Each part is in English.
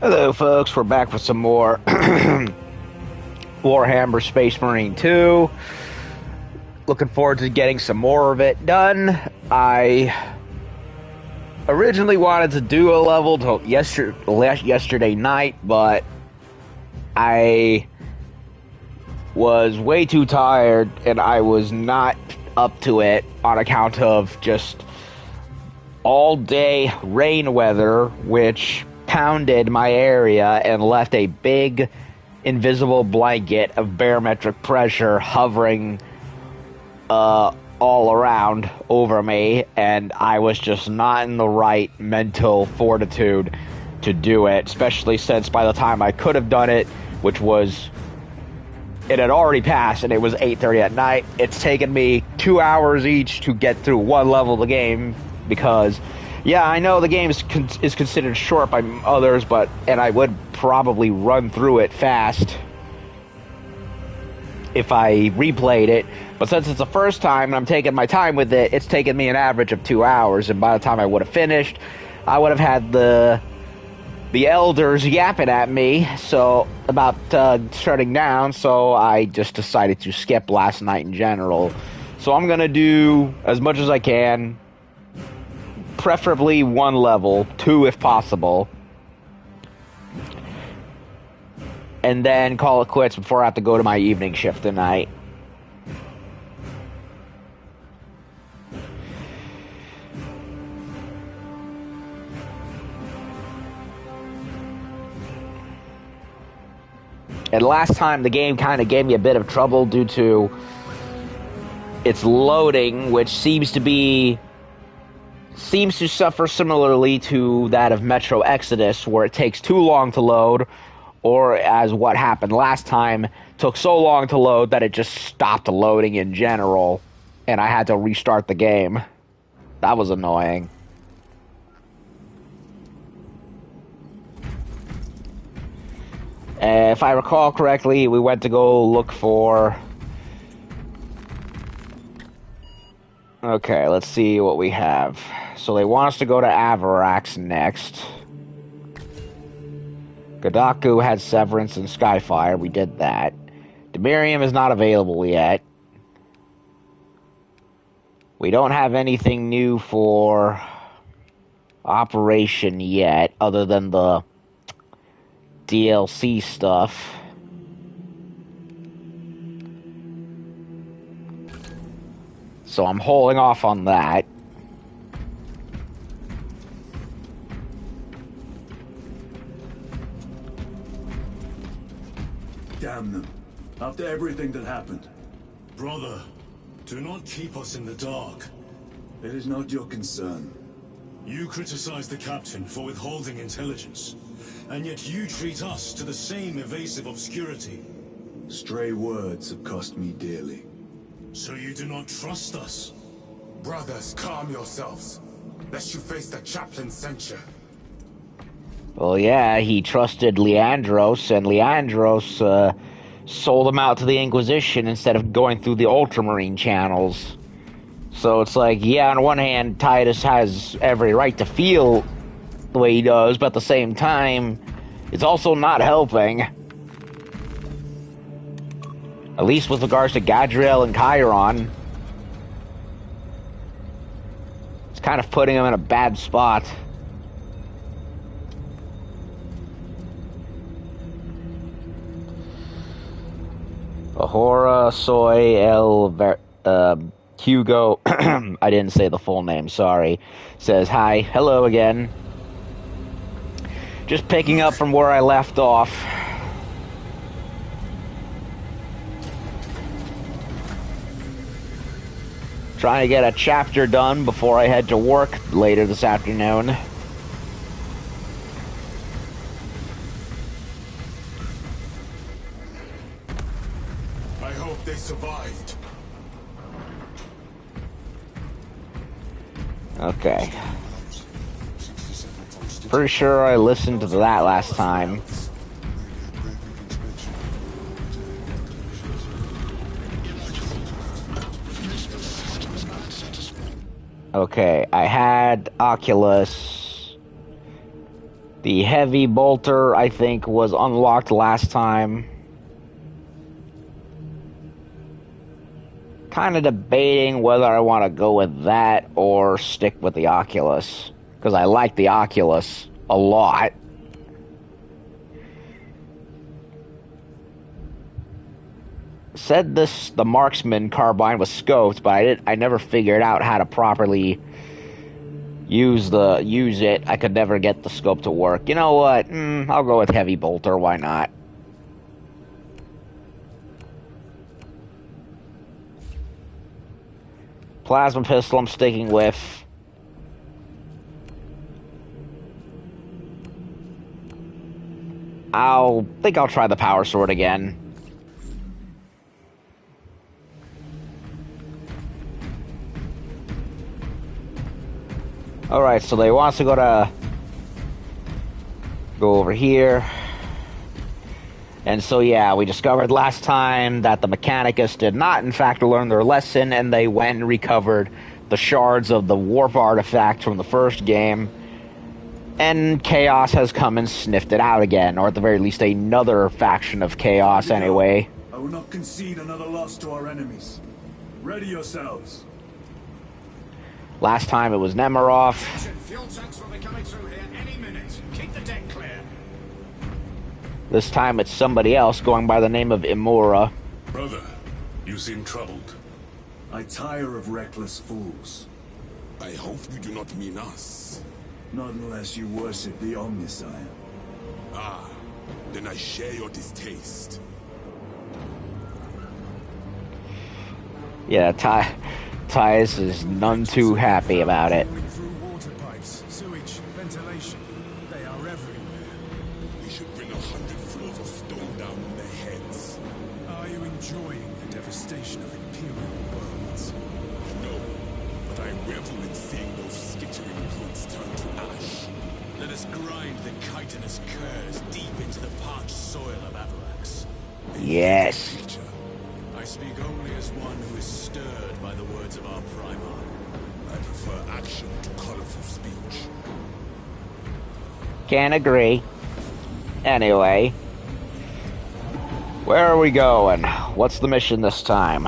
Hello, folks. We're back with some more Warhammer Space Marine 2. Looking forward to getting some more of it done. I originally wanted to do a level till yesterday night, but I was way too tired and I was not up to it on account of just all day rain weather, which pounded my area and left a big invisible blanket of barometric pressure hovering all around over me, and I was just not in the right mental fortitude to do it, especially since by the time I could have done it, which was, it had already passed and it was 8:30 at night. It's taken me 2 hours each to get through one level of the game because, yeah, I know the game is considered short by others, and I would probably run through it fast if I replayed it. But since it's the first time and I'm taking my time with it, it's taken me an average of 2 hours. And by the time I would have finished, I would have had the elders yapping at me about shutting down. So I just decided to skip last night in general. So I'm gonna do as much as I can. Preferably one level, 2 if possible, and then call it quits before I have to go to my evening shift tonight. And last time the game kind of gave me a bit of trouble due to its loading, which seems to suffer similarly to that of Metro Exodus, where it takes too long to load, or as what happened last time, took so long to load that it just stopped loading in general, and I had to restart the game. That was annoying. If I recall correctly, we went to go look for... Okay, let's see what we have. So they want us to go to Avarax next. Godaku had Severance and Skyfire. We did that. Demirium is not available yet. We don't have anything new for Operation yet, other than the DLC stuff. So I'm holding off on that. Damn them. After everything that happened. Brother, do not keep us in the dark. It is not your concern. You criticize the captain for withholding intelligence, and yet you treat us to the same evasive obscurity. Stray words have cost me dearly. So you do not trust us? Brothers, calm yourselves, lest you face the chaplain's censure. Well, yeah, he trusted Leandros, and Leandros sold him out to the Inquisition instead of going through the Ultramarine channels. So it's like, yeah, on one hand, Titus has every right to feel the way he does, but at the same time, it's also not helping. At least with regards to Gadriel and Chiron. It's kind of putting him in a bad spot. Ahura, Soy, Hugo, I didn't say the full name, sorry, says, hi, hello again. Just picking up from where I left off. Trying to get a chapter done before I head to work later this afternoon. I hope they survived. Okay. Pretty sure I listened to that last time. Okay, I had Oculus The heavy bolter, I think, was unlocked last time. Kind of debating whether I want to go with that or stick with the Oculus, because I like the Oculus a lot. Said the marksman carbine was scoped, but I never figured out how to properly use it. I could never get the scope to work. You know what? I'll go with heavy bolter. Why not? Plasma pistol I'm sticking with. I'll try the power sword again. Alright, so they want us to go over here. And so, yeah, we discovered last time that the Mechanicus did not, in fact, learn their lesson, and they went and recovered the shards of the warp artifact from the first game. And Chaos has come and sniffed it out again, or at the very least, another faction of Chaos, anyway. I will not concede another loss to our enemies. Ready yourselves. Last time it was Nemiroff. Fuel tanks will be coming through here any minute. Keep the deck clear. This time it's somebody else going by the name of Imura. Brother, you seem troubled. I tire of reckless fools. I hope you do not mean us. Not unless you worship the Omniscient. Ah, then I share your distaste. Yeah, Tyus is none too happy about it. Through water pipes, sewage, ventilation. They are everywhere. We should bring 100 floors of stone down on their heads. Are you enjoying the devastation of Imperial worlds? No, but I revel in seeing those skittering brutes turn to ash. Let us grind the chitinous curse deep into the parched soil of Avarax. Yes. Creature. I speak only as one who is stirred by the words of our Primarch. I prefer action to colorful speech. Can't agree. Anyway. Where are we going? What's the mission this time?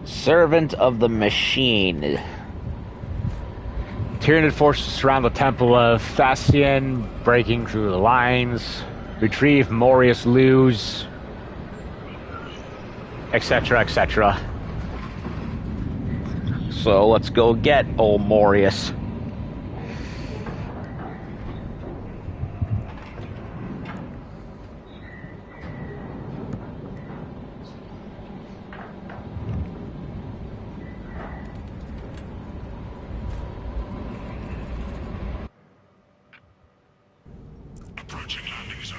Servant of the Machine. Tyranid forces surround the Temple of Thasian, breaking through the lines, retrieve Morius Luz, etc., etc. So let's go get old Morius. Approaching landing zone.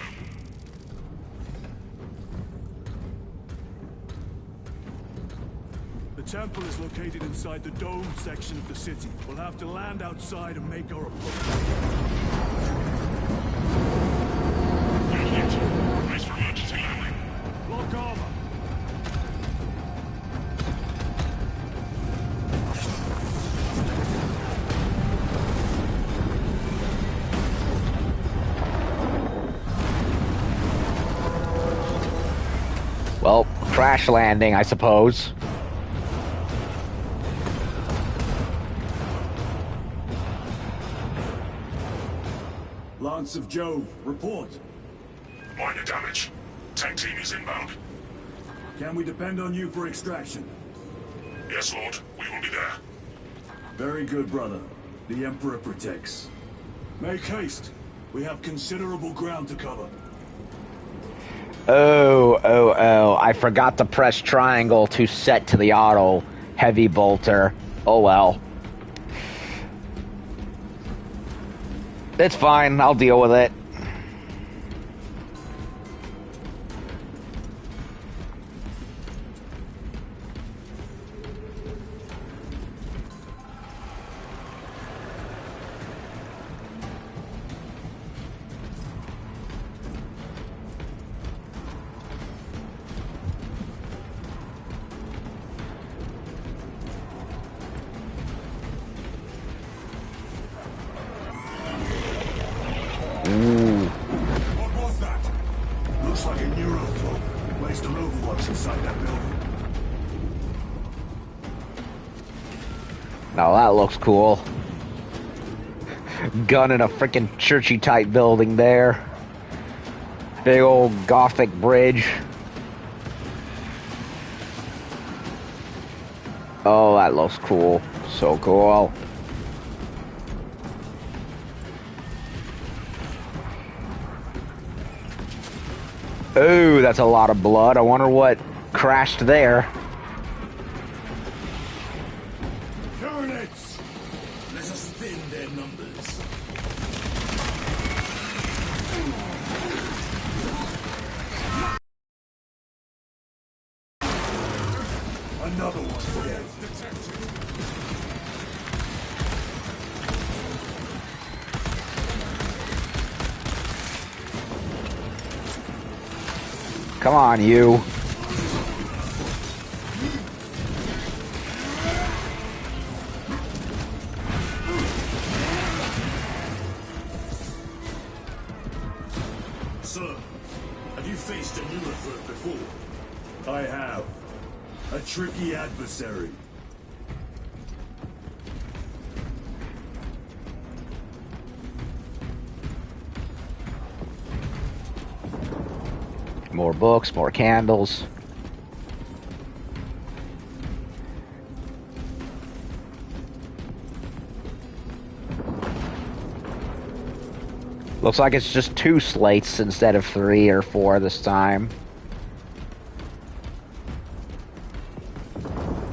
The temple is located inside the dome section of the city. We'll have to land outside and make our approach. Brace for emergency landing. Lock armor. Well, crash landing, I suppose. Lance of Jove, report. Minor damage. Tank team is inbound. Can we depend on you for extraction? Yes, Lord. We will be there. Very good, brother. The Emperor protects. Make haste. We have considerable ground to cover. Oh, I forgot to press triangle to set to the auto heavy bolter. Oh well. It's fine, I'll deal with it. Neurothrope, placed on Overwatch inside that building. Now that looks cool. Gun in a freaking churchy type building there. Big old gothic bridge. Oh, that looks cool. So cool. Ooh, that's a lot of blood. I wonder what crashed there. Carnates! Let us thin their numbers. Another one dead. Come on, you. Sir, have you faced a Neurothrope before? I have. A tricky adversary. More books, more candles. Looks like it's just 2 slates instead of 3 or 4 this time.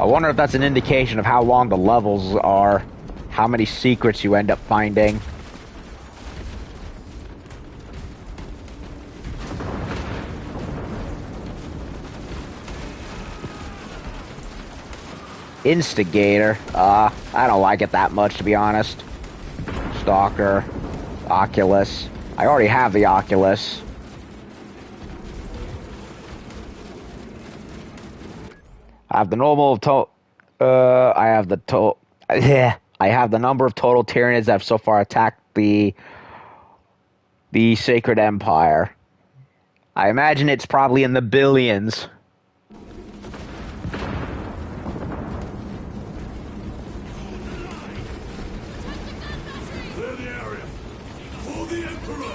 I wonder if that's an indication of how long the levels are, how many secrets you end up finding. Instigator. I don't like it that much, to be honest. Stalker. Oculus. I already have the Oculus. I have the normal I have the I have the number of total Tyranids that have so far attacked the Sacred Empire. I imagine it's probably in the billions. Clear the area. For the Emperor!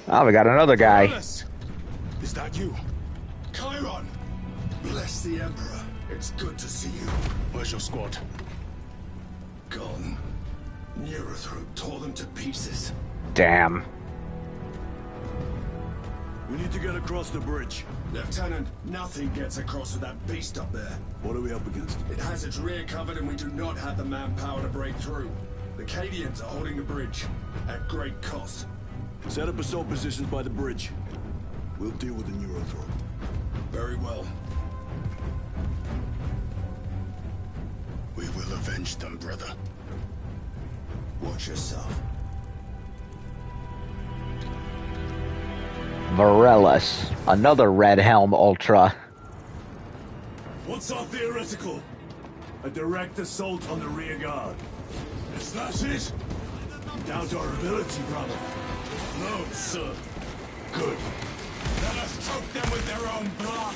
Oh, we got another guy. Is that you? Chiron! Bless the Emperor. It's good to see you. Where's your squad? Gone. Neurothrope tore them to pieces. Damn. We need to get across the bridge. Lieutenant, nothing gets across with that beast up there. What are we up against? It has its rear covered and we do not have the manpower to break through. The Cadians are holding the bridge, at great cost. Set up assault positions by the bridge. We'll deal with the Neurothrope. Very well. We will avenge them, brother. Watch yourself. Varellus. Another Red Helm Ultra. What's our theoretical? A direct assault on the rear guard. Is that it? Doubt our ability, brother. No, sir. Good. Let us choke them with their own blood.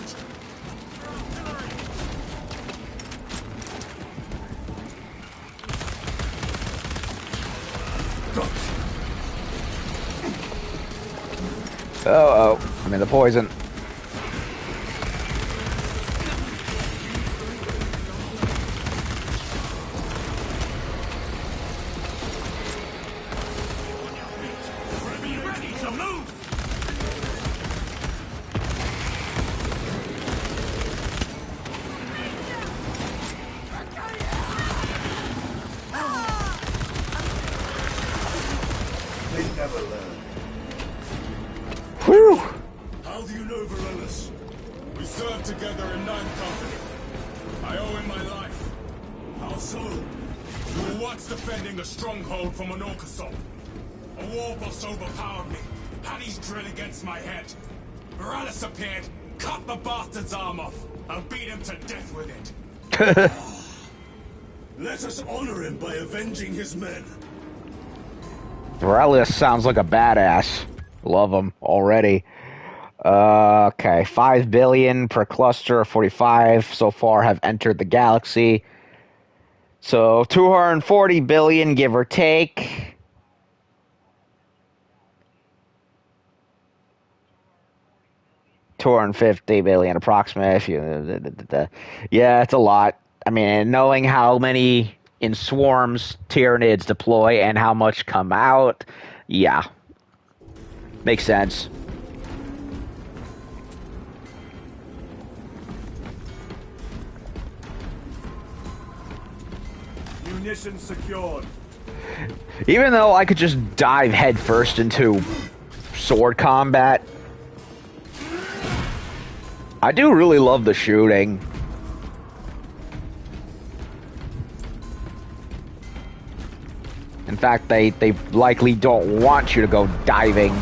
Oh, I'm in the poison. Whew! How do you know Varellus? We served together in 9th Company. I owe him my life. How so? We were once defending a stronghold from an orc assault. A war boss overpowered me, had his drill against my head. Varellus appeared, cut the bastard's arm off, and beat him to death with it. Let us honor him by avenging his men. Varellus sounds like a badass. Love him already. Okay, 5 billion per cluster, 45 so far have entered the galaxy. So 240 billion, give or take. $250 billion approximately. Yeah, it's a lot. I mean, knowing how many in swarms Tyranids deploy and how much come out, yeah. Makes sense. Munitions secured. Even though I could just dive headfirst into sword combat, I do really love the shooting. In fact, they likely don't want you to go diving.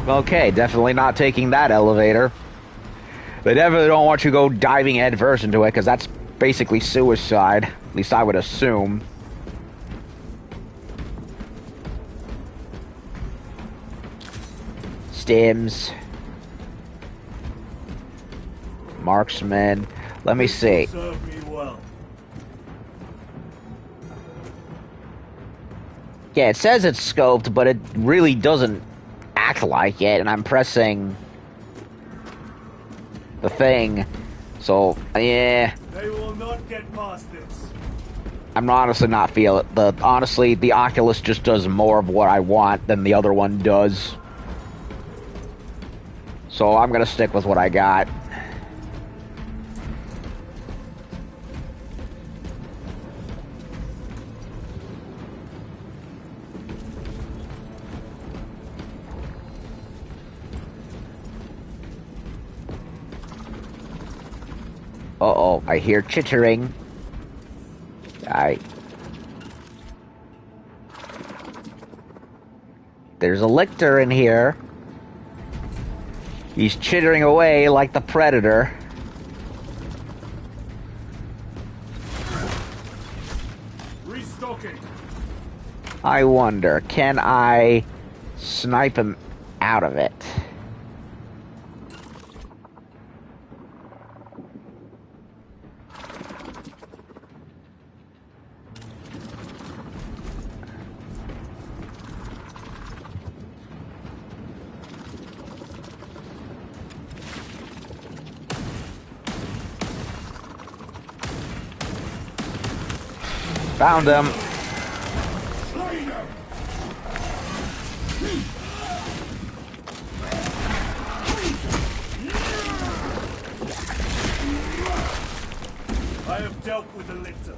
Okay, definitely not taking that elevator. They definitely don't want you to go diving headfirst into it, because that's basically suicide. At least I would assume. Stims. Marksman. Let me see. Serve me well. Yeah, it says it's scoped, but it really doesn't act like it, and I'm pressing the thing. So, yeah. They will not get past this. I'm honestly not feeling it. Honestly, the Oculus just does more of what I want than the other one does. So I'm gonna stick with what I got. Uh-oh, I hear chittering. There's a lictor in here. He's chittering away like the Predator. Restocking. I wonder, can I snipe him out of it? Found him. I have dealt with the lictor.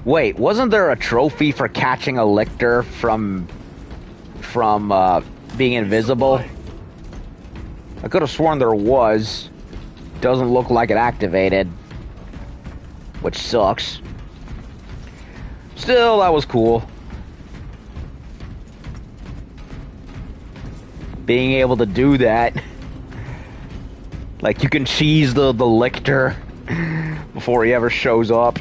Wait, wasn't there a trophy for catching a lictor from being invisible? I could have sworn there was. Doesn't look like it activated. Which sucks. Still, that was cool. Being able to do that. Like, you can cheese the lictor before he ever shows up.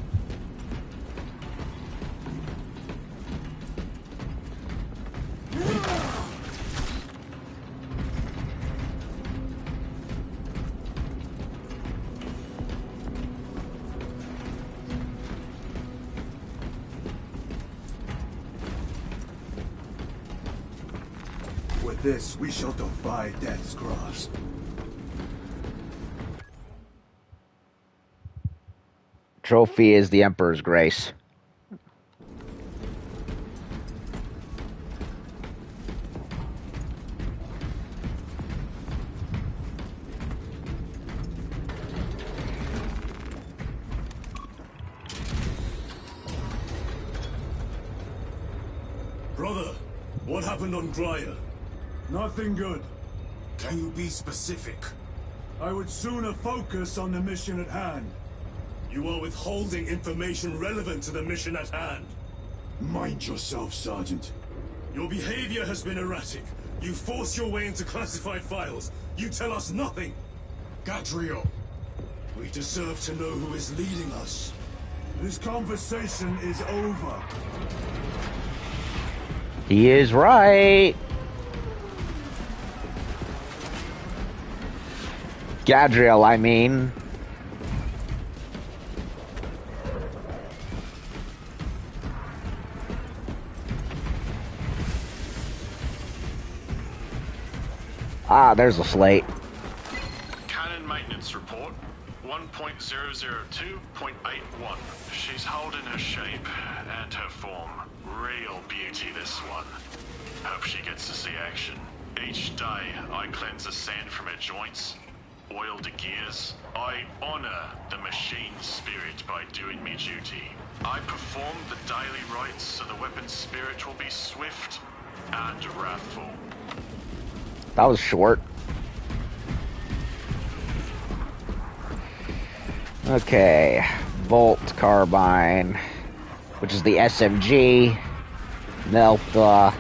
With this, we shall defy death's grasp. Trophy is the Emperor's grace. Brother, what happened on Grya? Nothing good. Can you be specific? I would sooner focus on the mission at hand. You are withholding information relevant to the mission at hand. Mind yourself, Sergeant. Your behavior has been erratic. You force your way into classified files. You tell us nothing. Gadriel, we deserve to know who is leading us. This conversation is over. He is right. Gadriel, I mean. Ah, there's a slate. Cannon maintenance report 1.002.81. She's holding her shape and her form. Real beauty, this one. Hope she gets to see action. Each day, I cleanse the sand from her joints, oil the gears. I honor the machine's spirit by doing me duty. I perform the daily rites so the weapon's spirit will be swift and wrathful. That was short. Okay, Bolt Carbine, which is the SMG, Melta,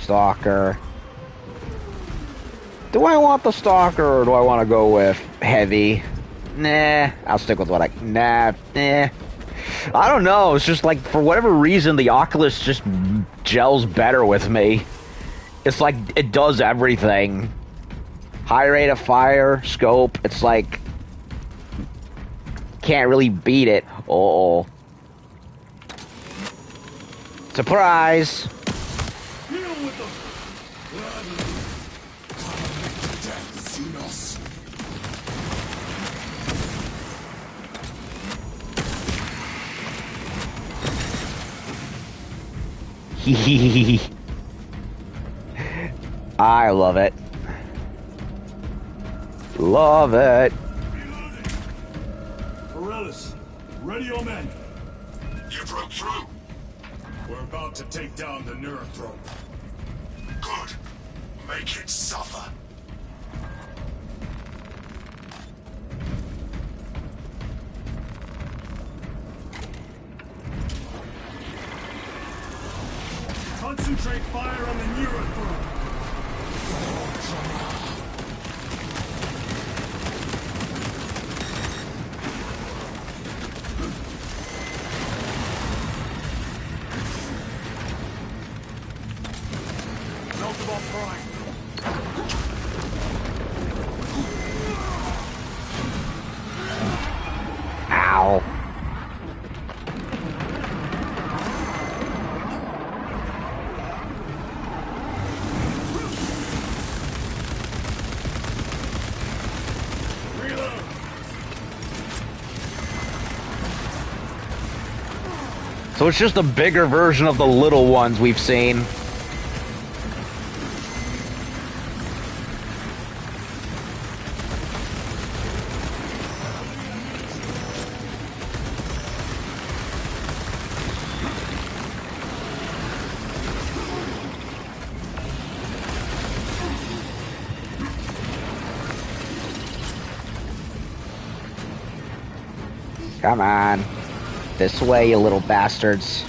Stalker. Do I want the Stalker or do I want to go with Heavy? Nah, I'll stick with what I... Nah. I don't know, it's just like, for whatever reason, the Oculus just gels better with me. It's like, it does everything. High rate of fire, scope, it's like... Can't really beat it. Uh-oh. Surprise! Deal with them! Hee I love it. Love it. Morellis, ready your men. You broke through. We're about to take down the Neurothrone. Good. Make it suffer. Concentrate fire on the Neurothrone. Meltable Prime. Ow. So it's just a bigger version of the little ones we've seen. Come on. This way, you little bastards.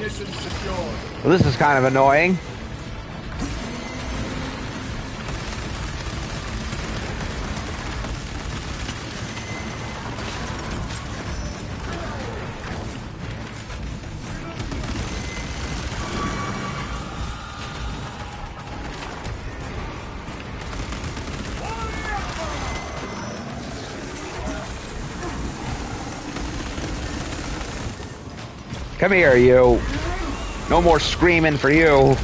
Mission secured. Well, this is kind of annoying. Come here, you. No more screaming for you.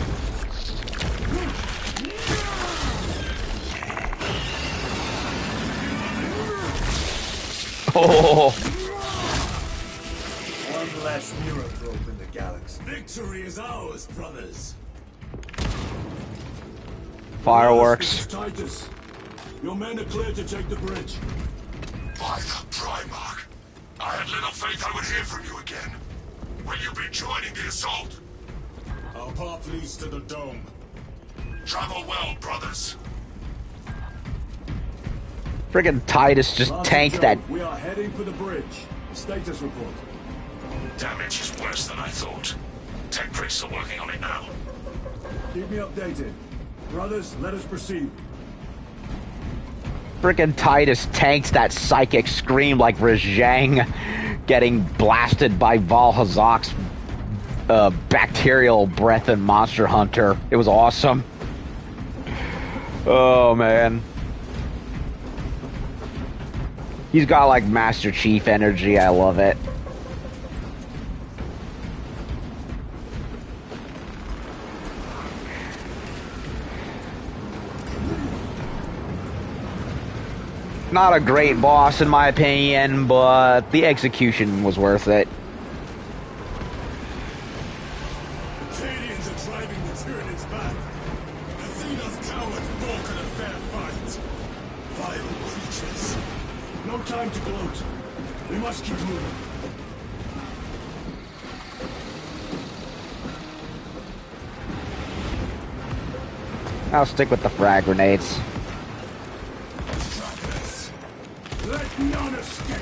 Oh. One less mirror probe in the galaxy. Victory is ours, brothers. Fireworks. Titus, your men are clear to take the bridge. By the Primarch, I had little faith I would hear from you again. Will you be joining the assault? Our path leads to the dome. Travel well, brothers. Friggin' Titus just Lance tanked and that. Joe, we are heading for the bridge. Status report. Damage is worse than I thought. Tech priests are working on it now. Keep me updated. Brothers, let us proceed. Frickin' Titus tanked that psychic scream like Rajang getting blasted by Valhazak's bacterial breath and Monster Hunter. It was awesome. Oh, man. He's got like Master Chief energy. I love it. Not a great boss in my opinion, but the execution was worth it. The Cadians are driving the Tyranids back. Athena's cowards broken a fair fight. Vile creatures. No time to gloat. We must keep moving. I'll stick with the frag grenades. Let none escape.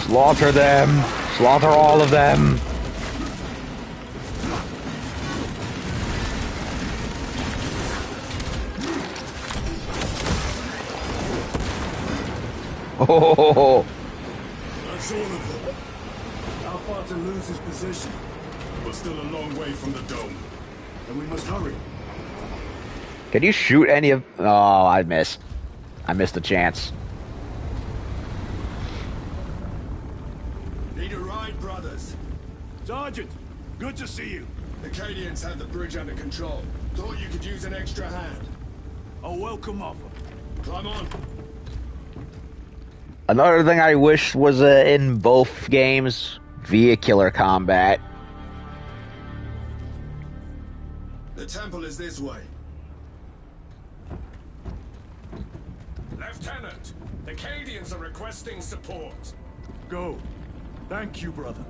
Slaughter them. Slaughter all of them. Oh. That's all of them. How far to lose his position? We're still a long way from the dome. And we must hurry. Can you shoot any of... Oh, I missed. I missed the chance. Need a ride, brothers? Sergeant, good to see you. The Cadians have the bridge under control. Thought you could use an extra hand. A welcome offer. Climb on. Another thing I wish was in both games, vehicular combat. The temple is this way. Lieutenant, the Cadians are requesting support. Go. Thank you, brother.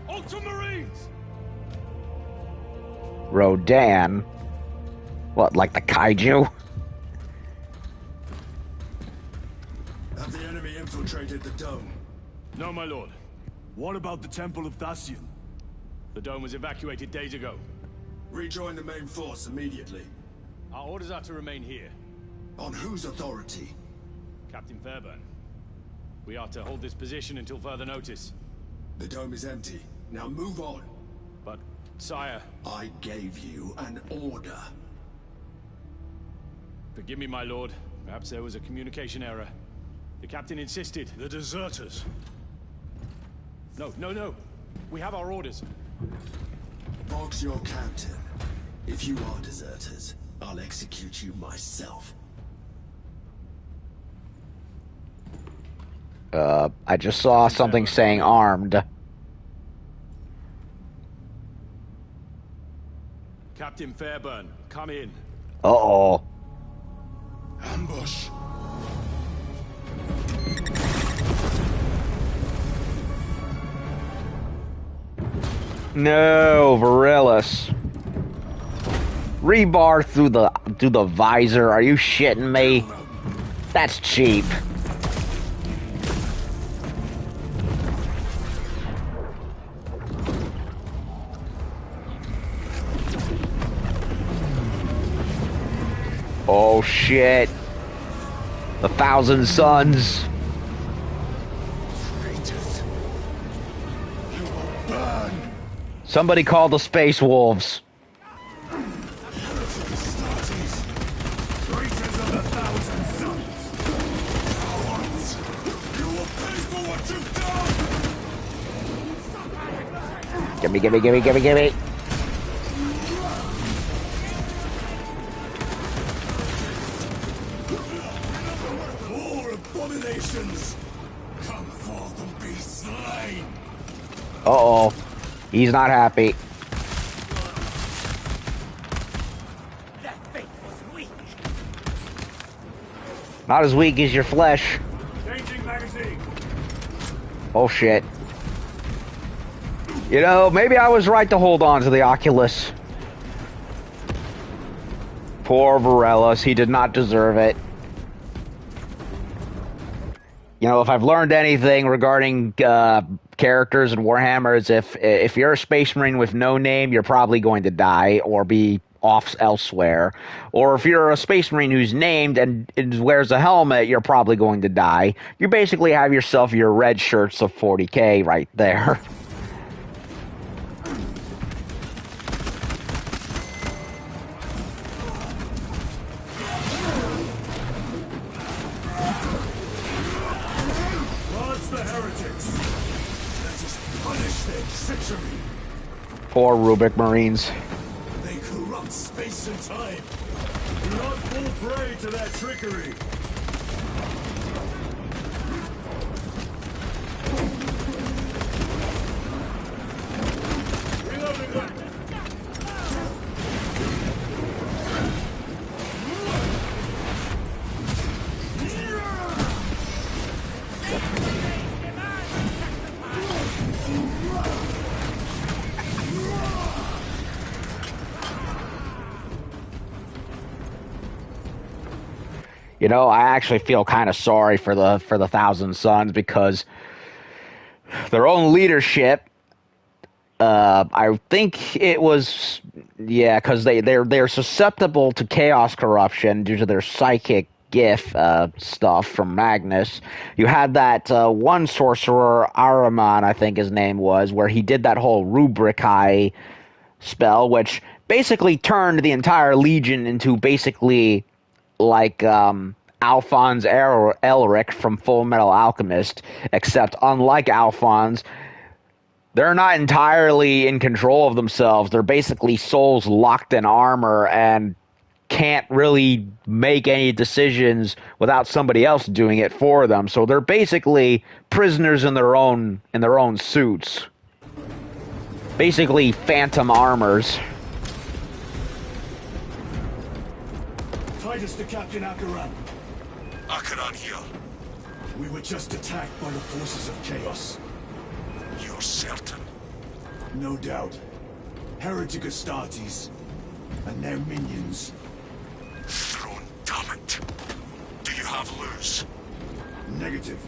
Ultramarines! Rodan? What, like the kaiju? Have the enemy infiltrated the dome? No, my lord. What about the Temple of Thasian? The dome was evacuated days ago. Rejoin the main force immediately. Our orders are to remain here. On whose authority? Captain Fairburn. We are to hold this position until further notice. The dome is empty. Now move on. But, sire... I gave you an order. Forgive me, my lord. Perhaps there was a communication error. The captain insisted. The deserters. No. We have our orders. Vox your captain. If you are deserters, I'll execute you myself. I just saw something saying armed. Captain Fairburn, come in. Uh-oh. Ambush. No, Varillis. Rebar through the visor. Are you shitting me? That's cheap. Oh shit. The Thousand Suns. Somebody call the Space Wolves. Gimme. More abominations! Come forth and be slain! Uh-oh. He's not happy. That fate was weak. Not as weak as your flesh. Changing magazine. Oh shit. You know, maybe I was right to hold on to the Oculus. Poor Varillis, he did not deserve it. You know, if I've learned anything regarding characters in Warhammer, is if you're a Space Marine with no name, you're probably going to die or be off elsewhere. Or if you're a Space Marine who's named and wears a helmet, you're probably going to die. You basically have yourself your red shirts of 40k right there. Poor Rubik Marines. They corrupt space and time. Do not fall prey to their trickery. Reloading them. You know, I actually feel kind of sorry for the Thousand Suns because their own leadership. I think it was, yeah, because they're susceptible to chaos corruption due to their psychic GIF stuff from Magnus. You had that one sorcerer, Araman, I think his name was, where he did that whole Rubrikai spell, which basically turned the entire Legion into basically like Alphonse Elric from Full Metal Alchemist, except unlike Alphonse, they're not entirely in control of themselves. They're basically souls locked in armor and can't really make any decisions without somebody else doing it for them. So they're basically prisoners in their own suits. Basically phantom armors. Titus to Captain Akaran. Akaran here. We were just attacked by the forces of chaos. You're certain? No doubt. Heretic Astartes, and their minions. Throne, damn it. Do you have Luz? Negative.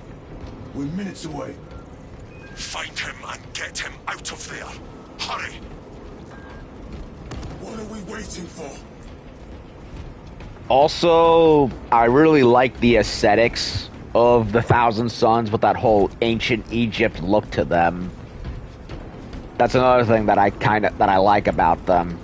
We're minutes away. Find him and get him out of there. Hurry! What are we waiting for? Also, I really like the aesthetics of the Thousand Sons with that whole ancient Egypt look to them. That's another thing that I like about them.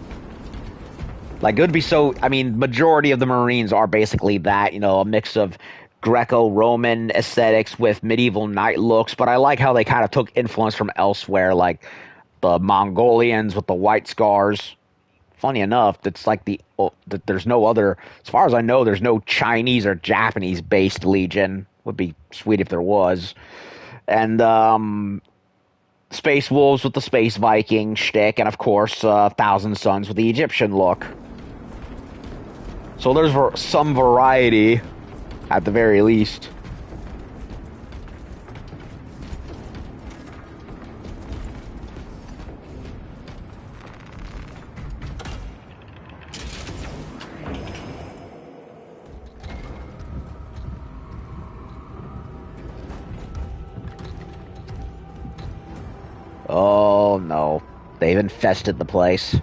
Like, it would be so... I mean, majority of the Marines are basically that, you know, a mix of Greco-Roman aesthetics with medieval knight looks, but I like how they kind of took influence from elsewhere, like the Mongolians with the white scars. Funny enough, that's like that there's no other, as far as I know, there's no Chinese or Japanese-based legion. Would be sweet if there was. And, Space Wolves with the Space Viking shtick, and of course, Thousand Sons with the Egyptian look. So there's some variety, at the very least. Oh no, they've infested the place.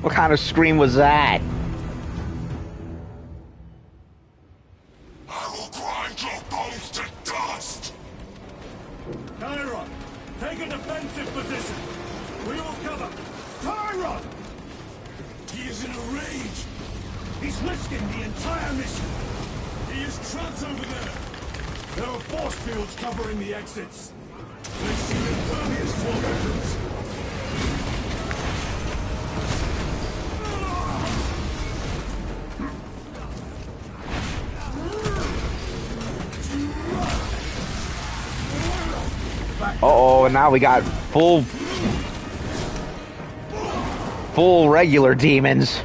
What kind of scream was that? I will grind your bones to dust! Tyron, take a defensive position. We will cover. Tyron! He is in a rage. He's risking the entire mission. He is trapped over there. There are force fields covering the exits. They seem impervious to our weapons. Uh-oh, and now we got full regular demons.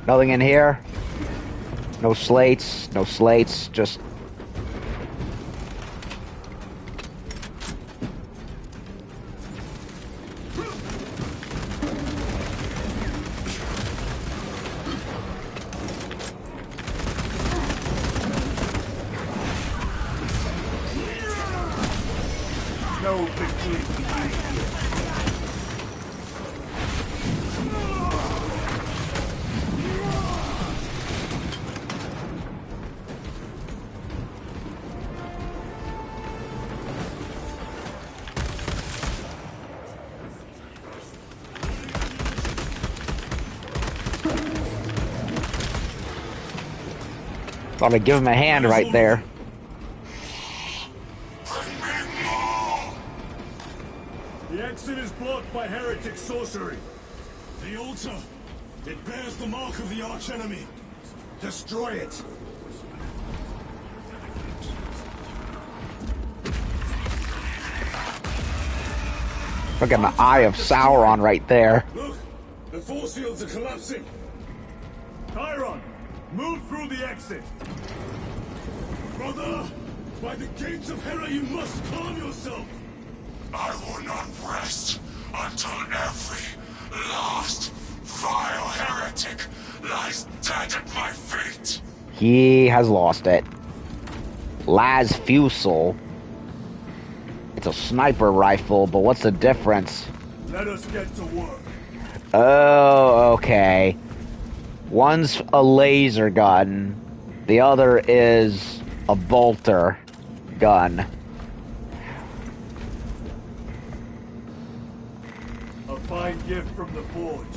Nothing in here. No slates, just... No victory. Thought I'd give him a hand right there. The exit is blocked by heretic sorcery. The altar. It bears the mark of the archenemy. Destroy it. Look at the Eye of Sauron right there. Look! The force fields are collapsing. Tyron, move through the exit. Brother! By the gates of Hera, you must calm yourself! I will not rest until every last vile heretic lies dead at my feet. He has lost it. Las Fusel. It's a sniper rifle, but what's the difference? Let us get to work. Oh, okay. One's a laser gun. The other is a bolter gun. A fine gift from the forge.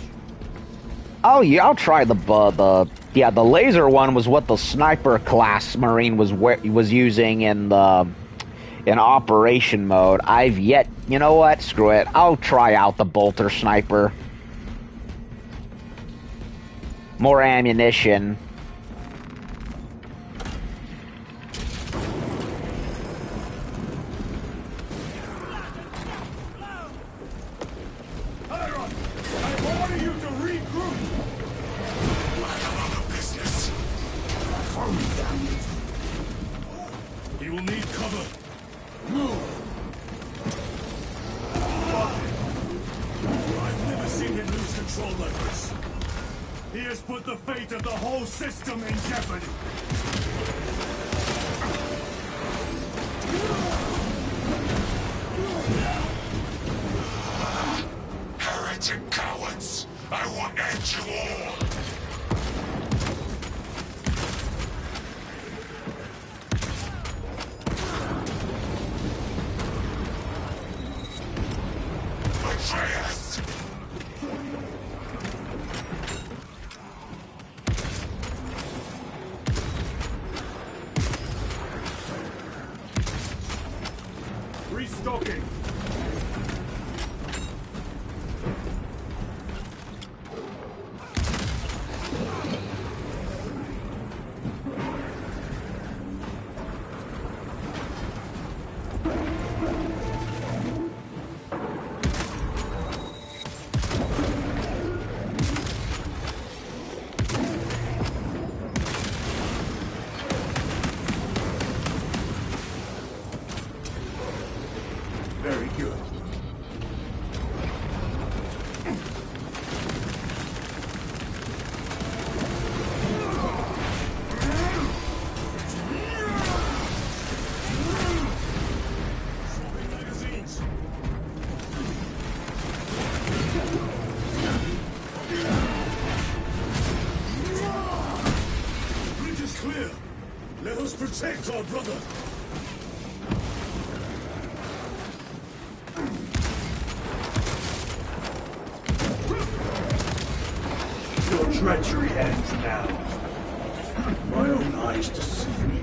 Oh yeah, I'll try the laser one was what the sniper class Marine was using in operation mode. You know what? Screw it. I'll try out the bolter sniper. More ammunition. He will need cover. Move! Spotted. I've never seen him lose control like this. He has put the fate of the whole system in jeopardy. Heretic cowards! I will end you all! Betrayers! Restocking. Very good. Magazines. Bridge is clear. Let us protect our brother. Your treachery ends now. My own eyes deceive me.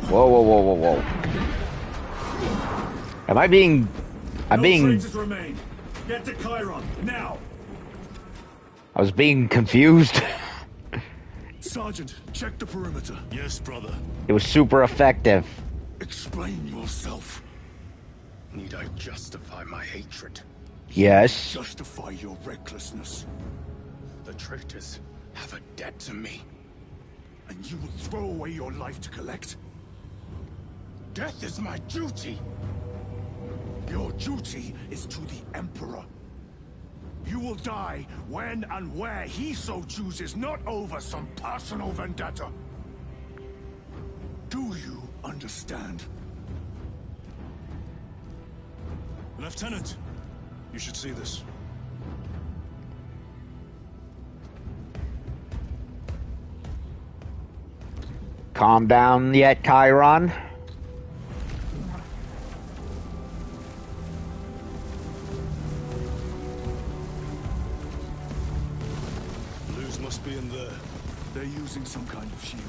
Whoa, whoa, whoa, whoa, whoa. Am I being... I'm No being... traitors remain. Get to Chiron, now! I was being confused. Sergeant, check the perimeter. Yes, brother. It was super effective. Explain yourself. Need I justify my hatred? Yes. Justify your recklessness. The traitors have a debt to me. And you will throw away your life to collect? Death is my duty. Your duty is to the Emperor. You will die when and where he so chooses, not over some personal vendetta. Do you understand? Lieutenant, you should see this. Calm down yet, Chiron? Blues must be in there. They're using some kind of shield.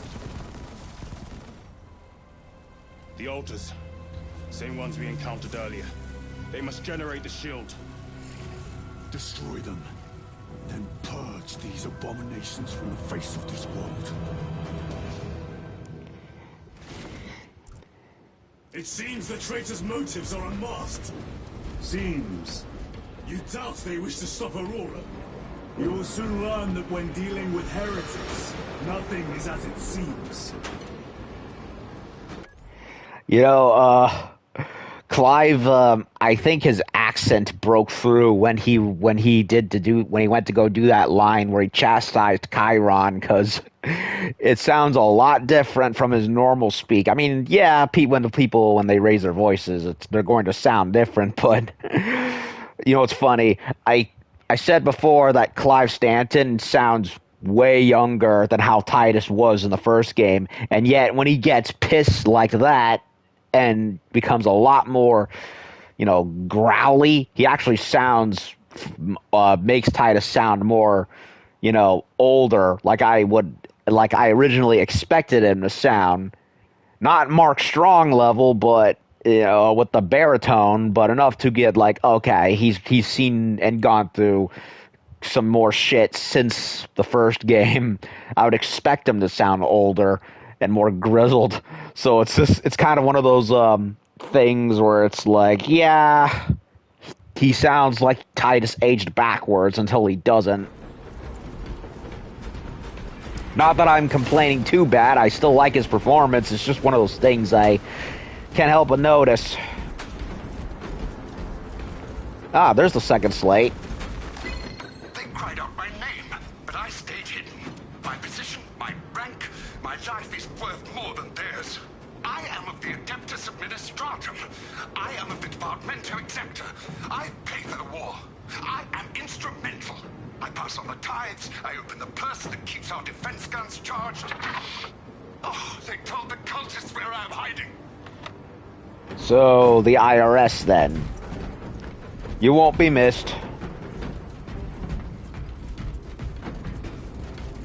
The altars. Same ones we encountered earlier. They must generate the shield. Destroy them. Then purge these abominations from the face of this world. It seems the traitors' motives are unmasked. Seems. You doubt they wish to stop Aurora? You will soon learn that when dealing with heretics, nothing is as it seems. You know, Clive, I think his accent broke through when he went to go do that line where he chastised Chiron, because it sounds a lot different from his normal speak. I mean, yeah, when they raise their voices, they're going to sound different, but you know, it's funny. I said before that Clive Stanton sounds way younger than how Titus was in the first game. And yet, when he gets pissed like that and becomes a lot more, growly, he actually sounds, makes Titus sound more, older, like I originally expected him to sound. Not Mark Strong level, but with the baritone, but enough to get like, okay, he's seen and gone through some more shit since the first game. I would expect him to sound older and more grizzled. So it's kind of one of those things where it's like, yeah, he sounds like Titus aged backwards until he doesn't. Not that I'm complaining too bad. I still like his performance. It's just one of those things I can't help but notice. Ah, there's the second slate. They cried out my name, but I stayed hidden. My position, my rank, my life is worth more than theirs. I am of the Adeptus Administratum. I am of the Departamento Exempta. I pay for the war. I am instrumental. I pass on the tithes. I open the purse that keeps our defense guns charged. Oh, they told the cultists where I'm hiding. So, the IRS then. You won't be missed.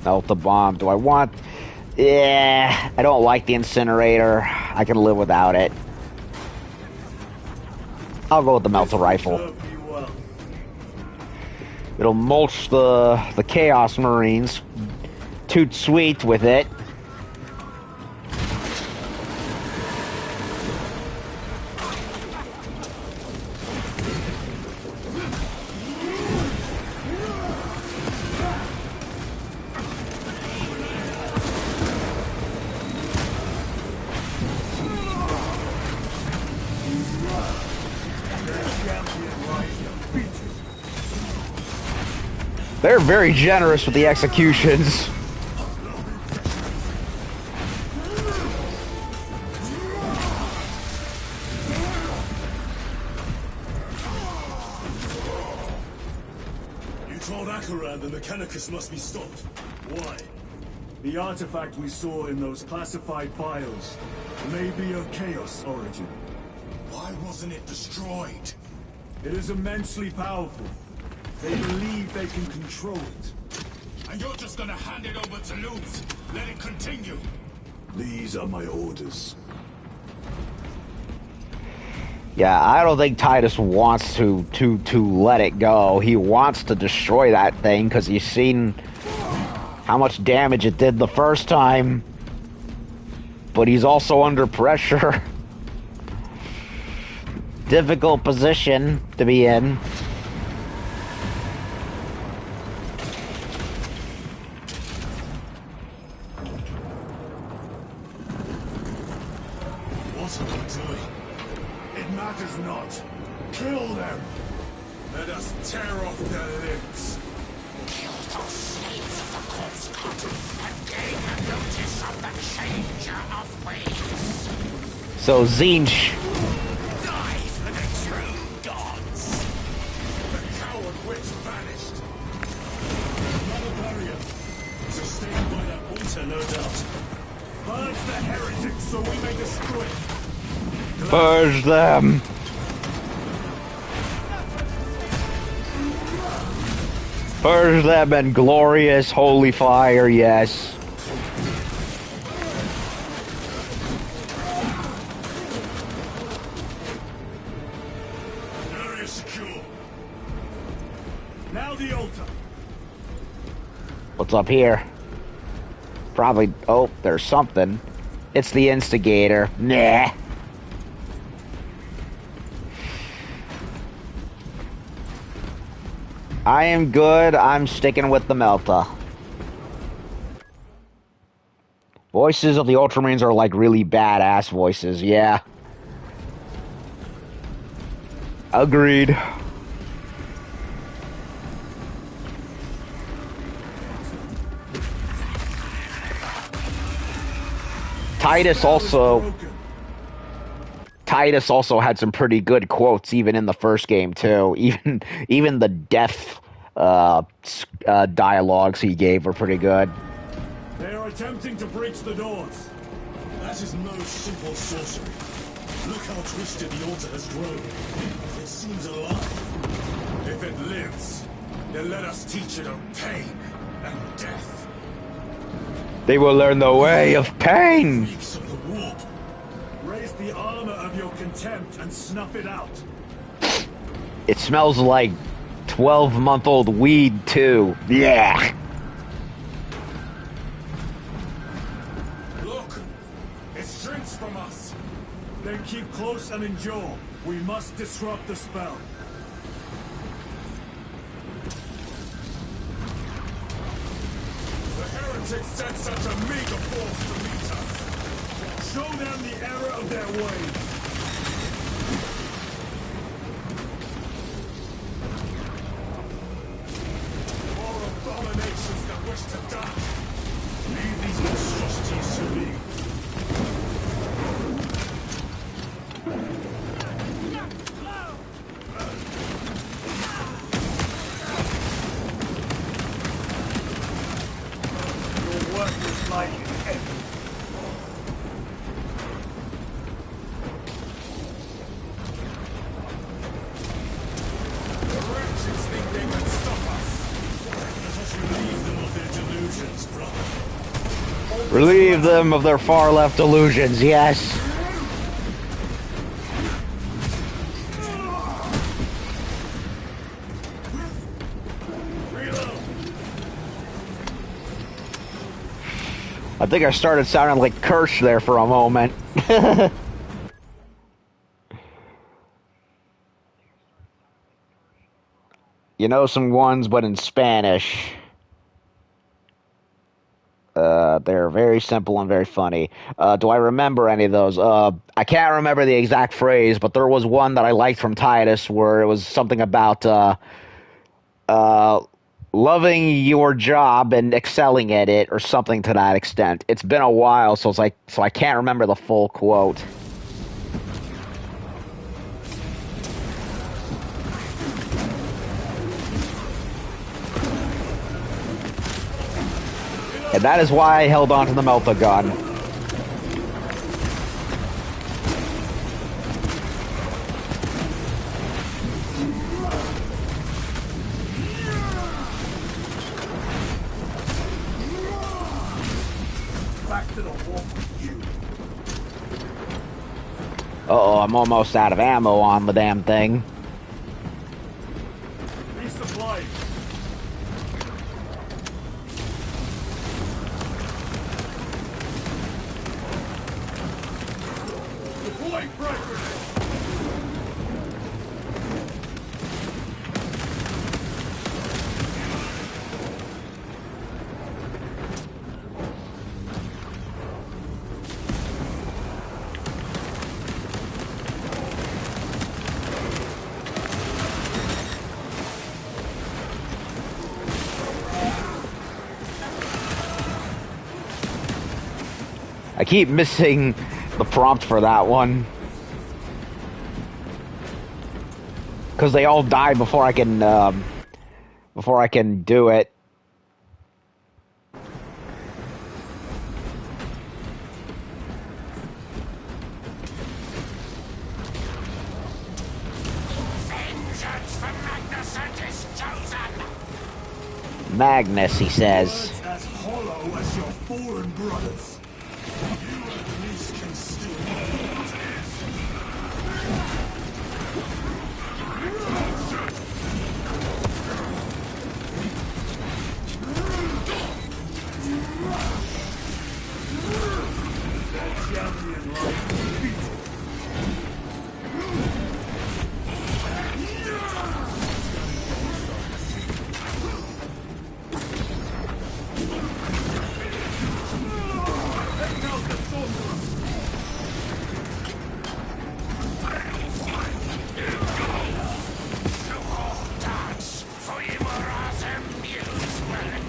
Melt the bomb. Do I want... Yeah, I don't like the incinerator. I can live without it. I'll go with the melter rifle. It'll mulch the Chaos Marines. Toot sweet with it. They're very generous with the executions. You told Akaran the Mechanicus must be stopped. Why? The artifact we saw in those classified files may be of Chaos origin. Why wasn't it destroyed? It is immensely powerful. They believe they can control it. And you're just gonna hand it over to Lutz? Let it continue? These are my orders. Yeah, I don't think Titus wants to let it go. He wants to destroy that thing because he's seen how much damage it did the first time. But he's also under pressure. Difficult position to be in. What are we doing? It matters not. Kill them! Let us tear off their limbs. Kill those slaves of the corpse cult and gain a notice of the changer of ways. So Zinch. Die for the true gods. The coward witch vanished. Another barrier. Sustained by that altar, no doubt. Purge the heretics so we may destroy it. Purge them. Purge them in glorious holy fire, yes. Area secure. Now the altar. What's up here? Probably... Oh, there's something. It's the instigator. Nah. I am good. I'm sticking with the Melta. Voices of the Ultramarines are like really badass voices, yeah. Agreed. Titus also had some pretty good quotes even in the first game too. Even the death dialogues he gave were pretty good. They are attempting to breach the doors. That is no simple sorcery. Look how twisted the altar has grown. It seems alive. If it lives, then let us teach it of pain and death. They will learn the way of pain. Reeks of the warp. Raise the armor of your contempt and snuff it out. It smells like 12-month-old weed, too. Yeah. Look, it shrinks from us. Then keep close and endure. We must disrupt the spell. The heretics sent such a meager force to meet us. Show them the error of their ways. More abominations that wish to die. Leave these monstrosities to me. Your work is like an end. The wretches think they can stop us. Let us relieve them of their delusions, brother. Relieve them of their far-left illusions, yes. I think I started sounding like Kirsch there for a moment. You know some ones, but in Spanish. They're very simple and very funny. Do I remember any of those? I can't remember the exact phrase, but there was one that I liked from Titus where it was something about loving your job and excelling at it, or something to that extent. It's been a while, so I can't remember the full quote. And that is why I held on to the Melta gun. Back to the warp with you. Uh-oh, I'm almost out of ammo on the damn thing. Resupply. Deploy breaker. I keep missing the prompt for that one. Because they all die before I can do it. Vengeance from Magnus and his chosen! Magnus, he says. Words as hollow as your fallen brothers. You at least can still hold what is. Champion life defeated. Take out the sorcerer. Dance for Imora's amusement!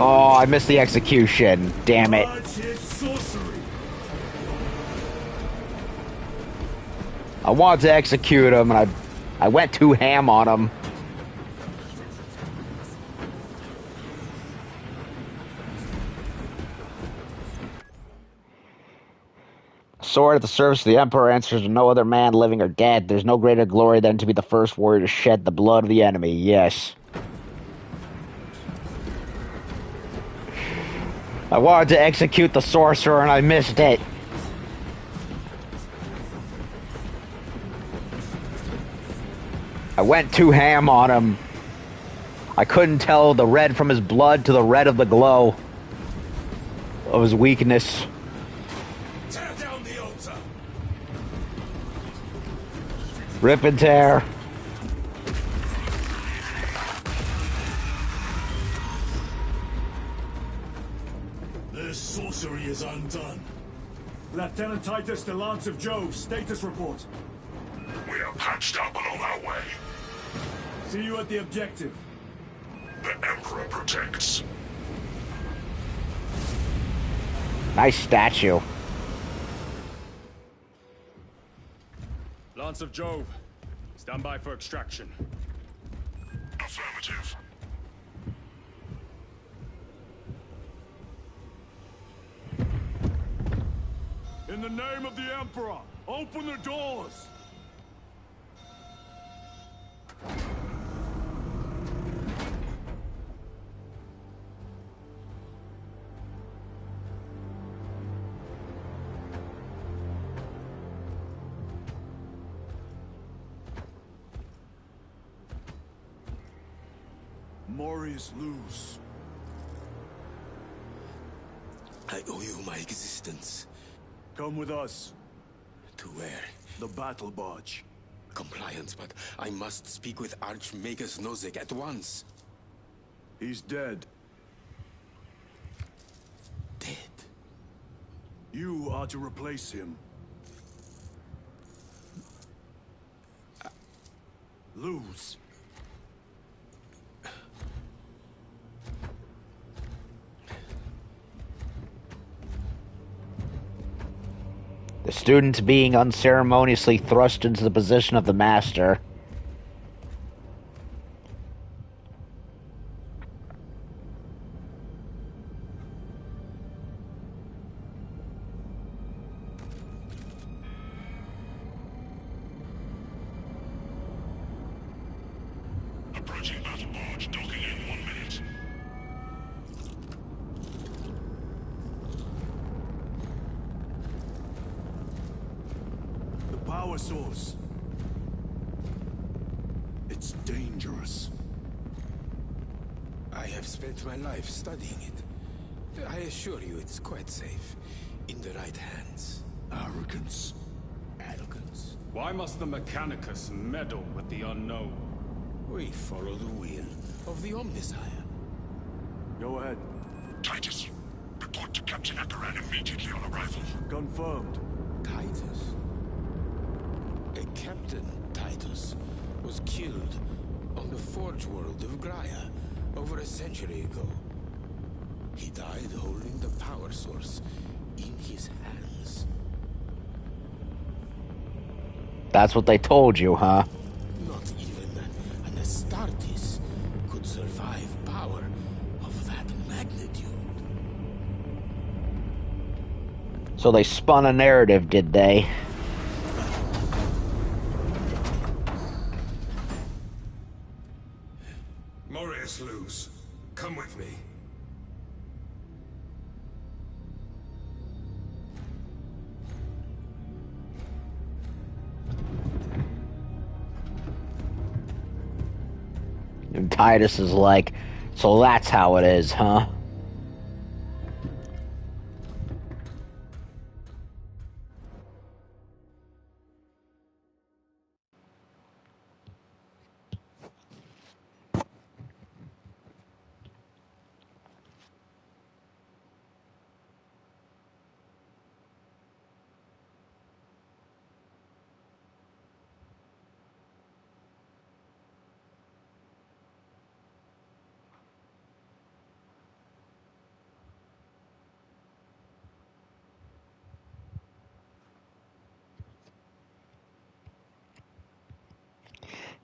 Oh, I missed the execution. Damn it. Dodge his sorcery. I wanted to execute him, and I went too ham on him. sword at the service of the Emperor answers to no other man, living or dead. There's no greater glory than to be the first warrior to shed the blood of the enemy. Yes. I wanted to execute the sorcerer and I missed it. I went too ham on him. I couldn't tell the red from his blood to the red of the glow of his weakness. Tear down the altar. Rip and tear. Their sorcery is undone. Lieutenant Titus, the Lance of Jove, status report. We are patched up and on our way. See you at the objective. The Emperor protects. Nice statue. Lance of Jove, stand by for extraction. Affirmative. In the name of the Emperor, open the doors! Morius lose. I owe you my existence. Come with us. To where? The battle barge. Compliance, but I must speak with Archmagus Nozick at once. He's dead. Dead. You are to replace him. Lose. The student's being unceremoniously thrust into the position of the master. Approaching battle barge, docking in 1 minute. The power source. It's dangerous. I have spent my life studying it. I assure you it's quite safe. In the right hands. Arrogance. Arrogance? Why must the Mechanicus meddle with the unknown? We follow the will of the Omnisire. Go ahead. Titus, report to Captain Akaran immediately on arrival. Confirmed. Titus? A Captain Titus was killed on the Forge world of Graia over a century ago. He died holding the power source in his hands. That's what they told you, huh? Not even an Astartes could survive power of that magnitude. So they spun a narrative, did they? Morius lose. Come with me. And Titus is like, so that's how it is, huh?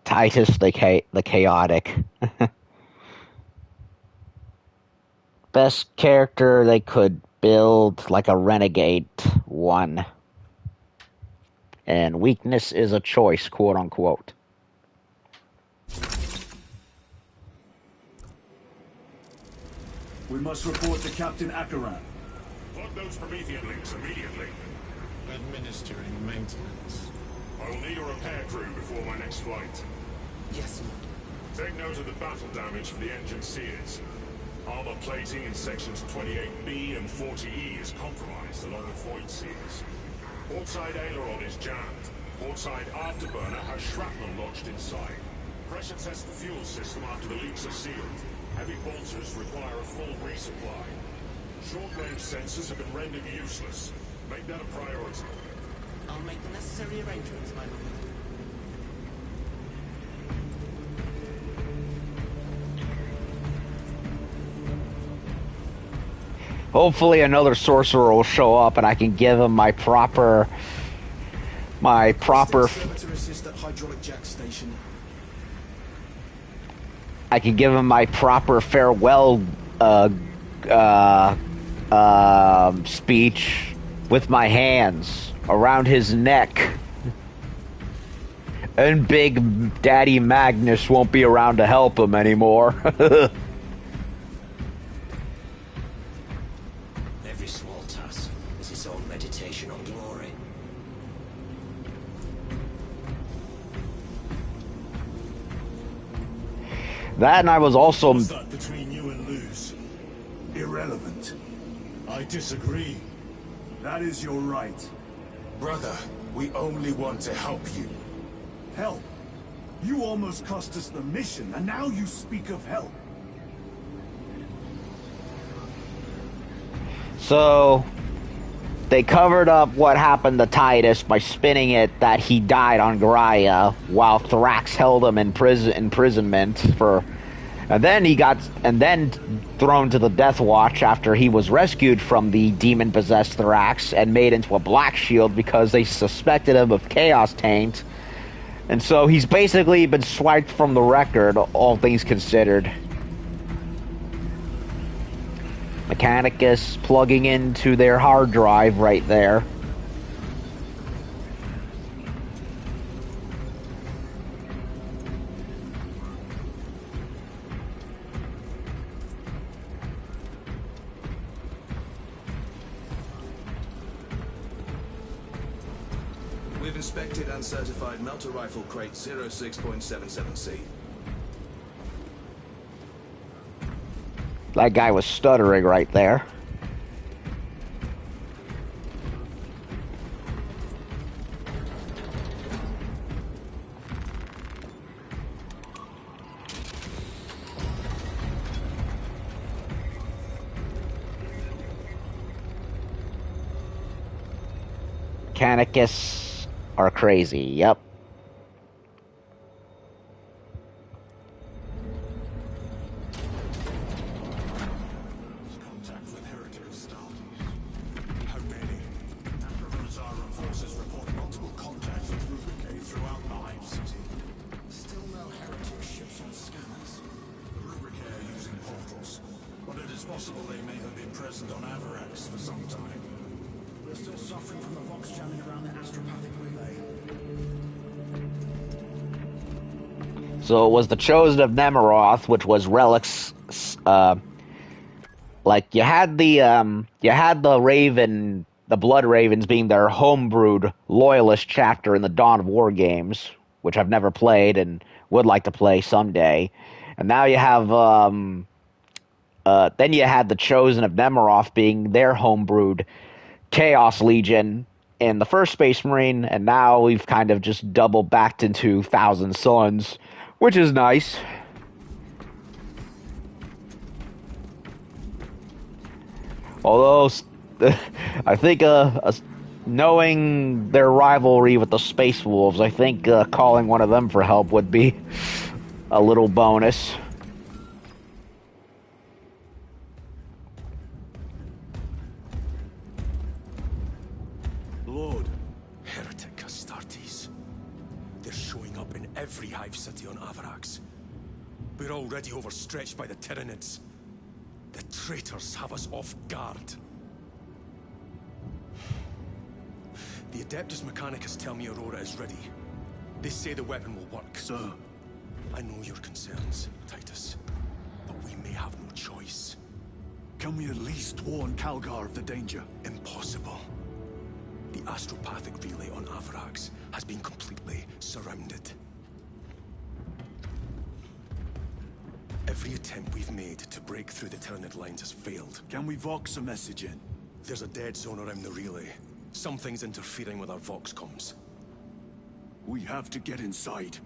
Titus the chaotic. Best character they could build, like a renegade one. And weakness is a choice, quote unquote. We must report to Captain Akaran. Plug those Promethean links immediately. Administering maintenance. I will need a repair crew before my next flight. Yes, Lord. Take note of the battle damage for the engine sears. Armor plating in sections 28B and 40E is compromised along with void seals. Portside aileron is jammed. Portside afterburner has shrapnel lodged inside. Pressure test the fuel system after the leaks are sealed. Heavy bolters require a full resupply. Short-range sensors have been rendered useless. Make that a priority. I'll make the necessary arrangements, my lord. Hopefully another sorcerer will show up and I can give him my proper... Servitor assist at hydraulic jack station. I can give him my proper farewell speech with my hands around his neck. And Big Daddy Magnus won't be around to help him anymore. Every small task is its own meditation on glory. That and I was also... What's that between you and Luz? Irrelevant. I disagree. That is your right. Brother, we only want to help you. Help? You almost cost us the mission, and now you speak of help. So, they covered up what happened to Titus by spinning it that he died on Gaia while Thrax held him in imprisonment for... And then thrown to the Death Watch after he was rescued from the demon-possessed Thrax and made into a Black Shield because they suspected him of Chaos Taint. And so he's basically been swiped from the record, all things considered. Mechanicus plugging into their hard drive right there. We've inspected and certified melter rifle crate 06.77C. That guy was stuttering right there. Mechanicus are crazy, yep. Contact with heretics started. How many? After forces report multiple contacts with Rubricate throughout the Hive City. Still no heretic ships on scanners. Rubricate are using portals, but it is possible they may have been present on Avarax for some time. We're still suffering from the Vox jamming around the astropathic relay. So it was the Chosen of Nemeroth, which was Relic's, like, you had the Raven, the Blood Ravens being their homebrewed loyalist chapter in the Dawn of War games, which I've never played and would like to play someday. And now you have, then you had the Chosen of Nemeroth being their homebrewed Chaos Legion in the first Space Marine, and now we've kind of just double backed into Thousand Suns, which is nice. Although, I think knowing their rivalry with the Space Wolves, I think calling one of them for help would be a little bonus. Lord, Heretic Astartes. They're showing up in every hive city on Avarax. We're already overstretched by the Tyranids. The traitors have us off guard. The Adeptus Mechanicus tell me Aurora is ready. They say the weapon will work. Sir, I know your concerns, Titus, but we may have no choice. can we at least warn Calgar of the danger? Impossible. The astropathic relay on Avarax has been completely surrounded. Every attempt we've made to break through the Tyranid lines has failed. Can we vox a message in? There's a dead zone around the relay. Something's interfering with our vox comms. We have to get inside.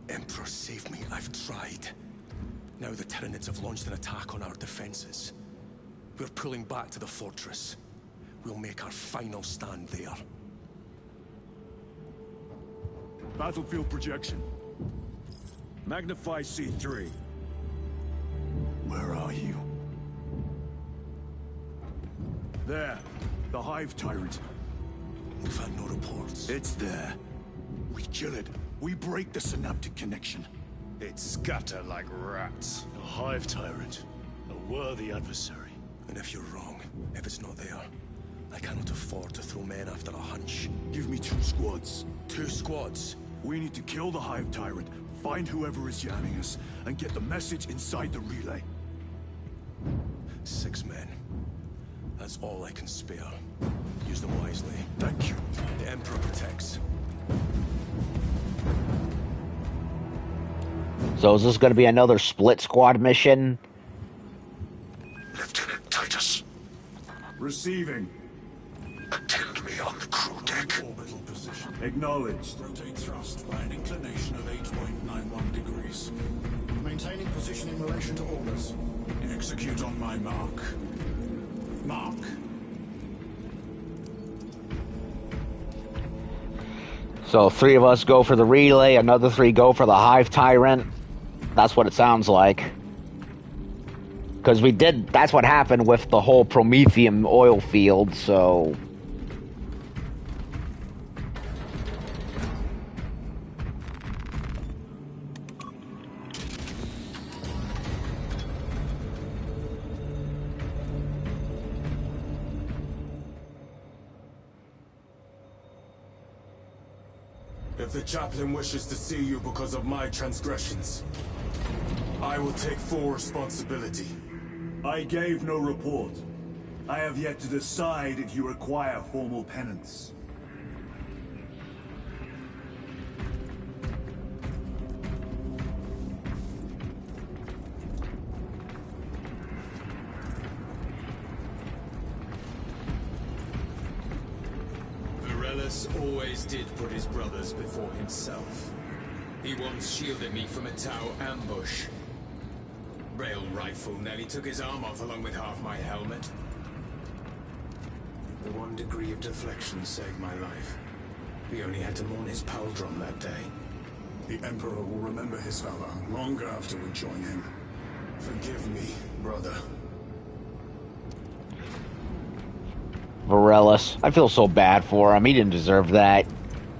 Emperor, save me. I've tried. Now the Tyranids have launched an attack on our defenses. We're pulling back to the fortress. We'll make our final stand there. Battlefield projection. Magnify C3. Where are you? There. The Hive Tyrant. We've had no reports. It's there. We kill it. We break the synaptic connection. It scatter like rats. The Hive Tyrant. A worthy adversary. And if you're wrong, if it's not there, I cannot afford to throw men after a hunch. Give me 2 squads. 2 squads? We need to kill the Hive Tyrant, find whoever is jamming us, and get the message inside the relay. 6 men. That's all I can spare. Use them wisely. Thank you. The Emperor protects. So is this going to be another split squad mission? Lieutenant Titus, Receiving. attend me on the crew deck. Orbital position. Acknowledged. Rotate thrust by an inclination of 8.91 degrees. Maintaining position in relation to orders. Execute on my mark. Mark. So 3 of us go for the relay, another 3 go for the Hive Tyrant. That's what it sounds like. Because that's what happened with the whole Prometheum oil field, so... If the chaplain wishes to see you because of my transgressions, I will take full responsibility. I gave no report. I have yet to decide if you require formal penance. Varellus always did put his brothers before himself. He once shielded me from a Tau ambush. Rail rifle nearly took his arm off along with half my helmet. The 1 degree of deflection saved my life. We only had to mourn his pauldron that day. The Emperor will remember his valor long after we join him. Forgive me, brother. Varellus. I feel so bad for him. He didn't deserve that.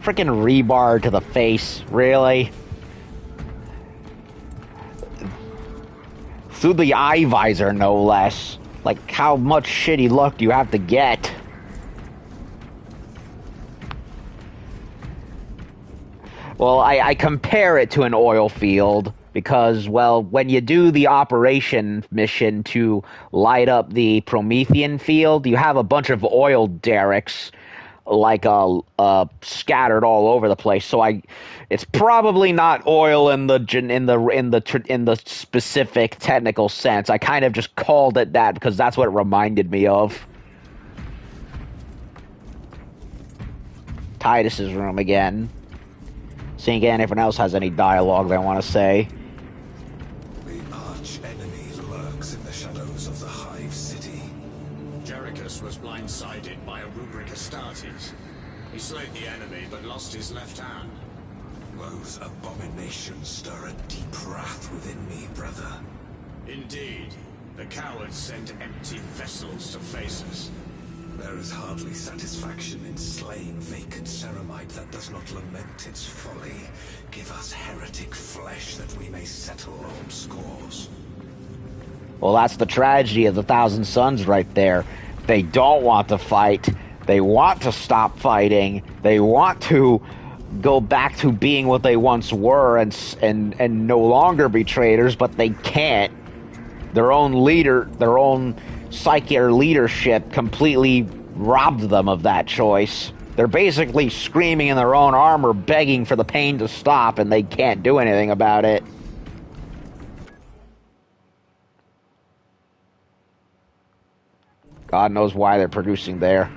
Frickin' rebar to the face. Really? Through the eye visor, no less. Like, how much shitty luck do you have to get? Well, I compare it to an oil field because, well, when you do the operation mission to light up the Promethean field, you have a bunch of oil derricks like scattered all over the place. So it's probably not oil in the specific technical sense. I kind of just called it that because that's what it reminded me of. Titus's room again. Seeing if anyone else has any dialogue they want to say. The arch-enemy lurks in the shadows of the Hive City. Jerichus was blindsided by a rubric Astartes. He slayed the enemy, but lost his left hand. Those abominations stir a deep wrath within me, brother. Indeed. The cowards sent empty vessels to face us. There is hardly satisfaction in slaying vacant ceramite that does not lament its folly. Give us heretic flesh that we may settle old scores. Well, that's the tragedy of the Thousand Suns right there. They don't want to fight. They want to stop fighting. They want to go back to being what they once were and no longer be traitors, but they can't. Their own leader, their own psyche or leadership completely robbed them of that choice. They're basically screaming in their own armor, begging for the pain to stop, and they can't do anything about it. God knows why they're producing there.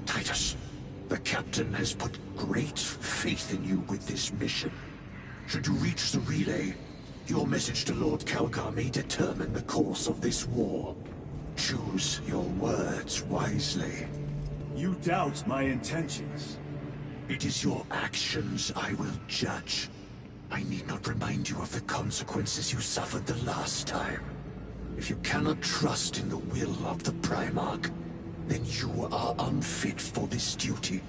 Titus, the captain has put great faith in you with this mission. Should you reach the relay, your message to Lord Calgar may determine the course of this war. Choose your words wisely. You doubt my intentions. It is your actions I will judge. I need not remind you of the consequences you suffered the last time. If you cannot trust in the will of the Primarch, then you are unfit for this duty.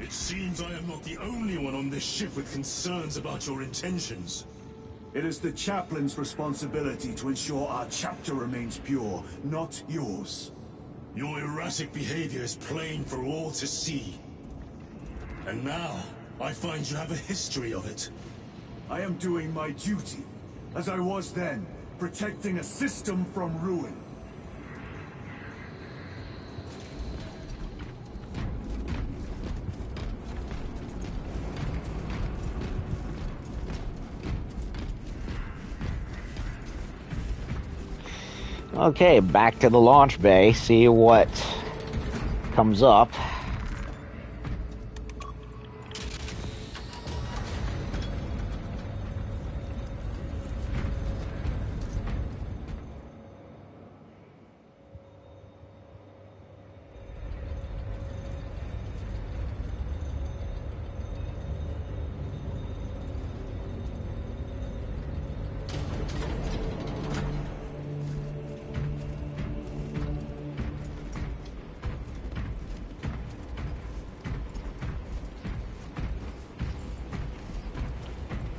It seems I am not the only one on this ship with concerns about your intentions. It is the chaplain's responsibility to ensure our chapter remains pure, not yours. Your erratic behavior is plain for all to see. And now, I find you have a history of it. I am doing my duty, as I was then, protecting a system from ruin. Okay, back to the launch bay, see what comes up.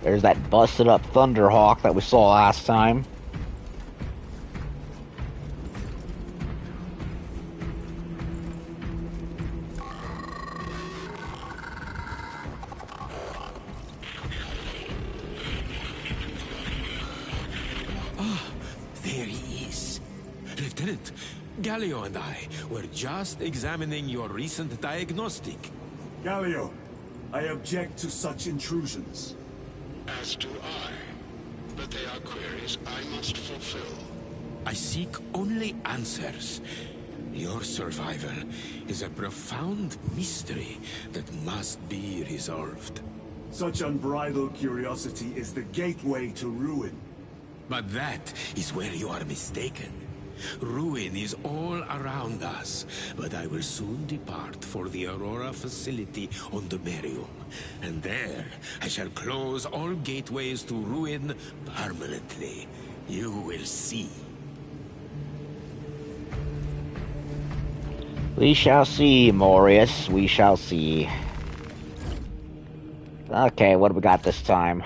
There's that busted up Thunderhawk that we saw last time. There he is. Lieutenant, Gallio and I were just examining your recent diagnostic. Gallio, I object to such intrusions. As do I. But they are queries I must fulfill. I seek only answers. Your survival is a profound mystery that must be resolved. Such unbridled curiosity is the gateway to ruin. But that is where you are mistaken. Ruin is all around us, but I will soon depart for the Aurora facility on the Merium. And there, I shall close all gateways to ruin permanently. You will see. We shall see, Morius. We shall see. Okay, what do we got this time?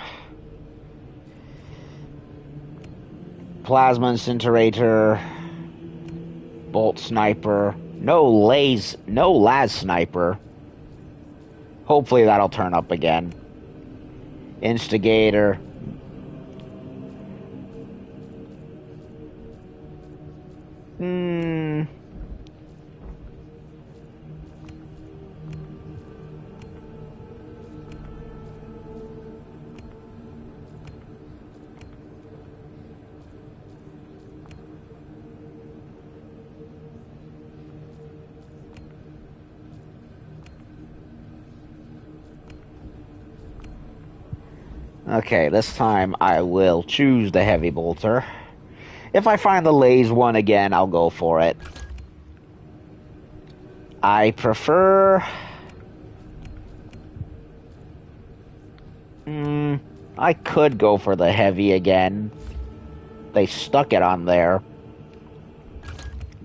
Plasma incinerator, bolt sniper, no las sniper. Hopefully that'll turn up again. Instigator. Okay, this time I will choose the heavy bolter. If I find the laser one again, I'll go for it. I prefer... I could go for the heavy again. They stuck it on there.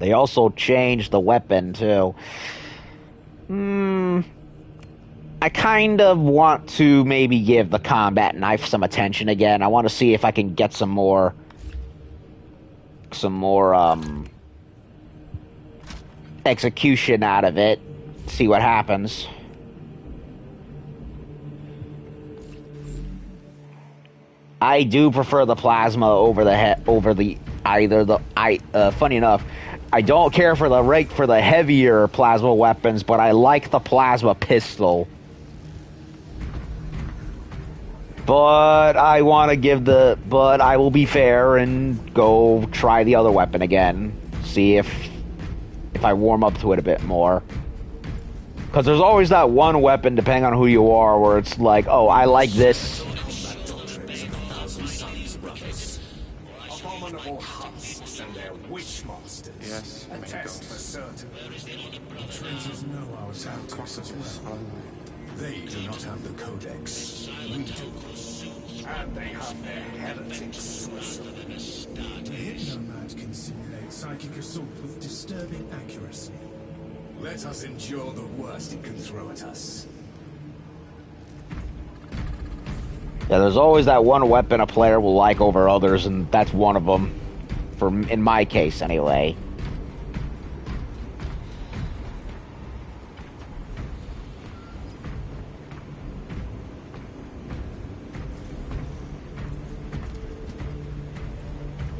They also changed the weapon, too. I kind of want to maybe give the combat knife some attention again. I want to see if I can get some more execution out of it. See what happens. I do prefer the plasma over the funny enough, I don't care for the heavier plasma weapons, but I like the plasma pistol. But I will be fair and go try the other weapon again. See if I warm up to it a bit more. Because there's always that one weapon, depending on who you are, where it's like, oh, I like this. Abominable husks and their witch monsters. Yes, A test for certain. The traitors know our tactics as well. They do not have the codex. We do. And they have their heretic sorcerers. The hypnomad can simulate psychic assault with disturbing accuracy. Let us endure the worst it can throw at us. Yeah, there's always that one weapon a player will like over others, and that's one of them. In my case, anyway.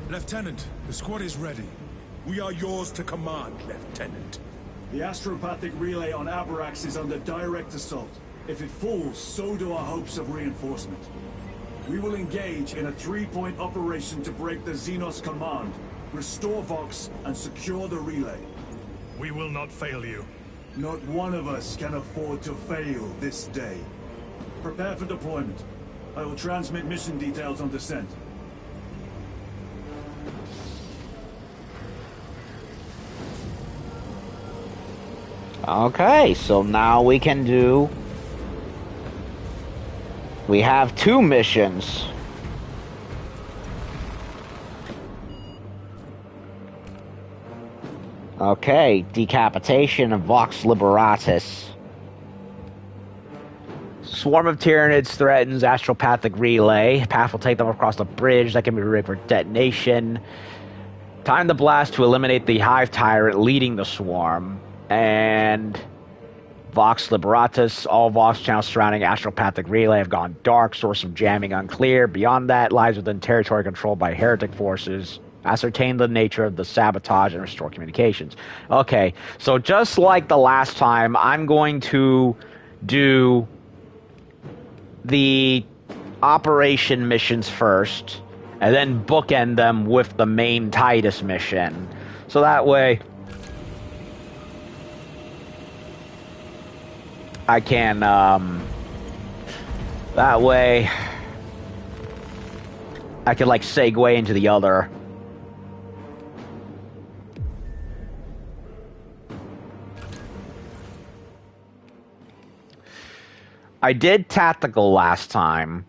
Lieutenant, the squad is ready. We are yours to command, Lieutenant. The astropathic relay on Abarax is under direct assault. If it falls, so do our hopes of reinforcement. We will engage in a 3-point operation to break the Xenos command, restore Vox, and secure the relay. We will not fail you. Not one of us can afford to fail this day. Prepare for deployment. I will transmit mission details on descent. Okay, so now we can do... We have 2 missions. Okay, Decapitation of Vox Liberatus. Swarm of Tyranids threatens Astropathic Relay. Path will take them across the bridge that can be rigged for detonation. Time the blast to eliminate the Hive Tyrant leading the swarm. And Vox Liberatus, all Vox channels surrounding Astropathic Relay have gone dark, source of jamming unclear. Beyond that lies within territory controlled by heretic forces. Ascertain the nature of the sabotage and restore communications. Okay, so just like the last time, I'm going to do the operation missions first, and then bookend them with the main Titus mission. So that way I can, that way I can, like, segue into the other. I did tactical last time.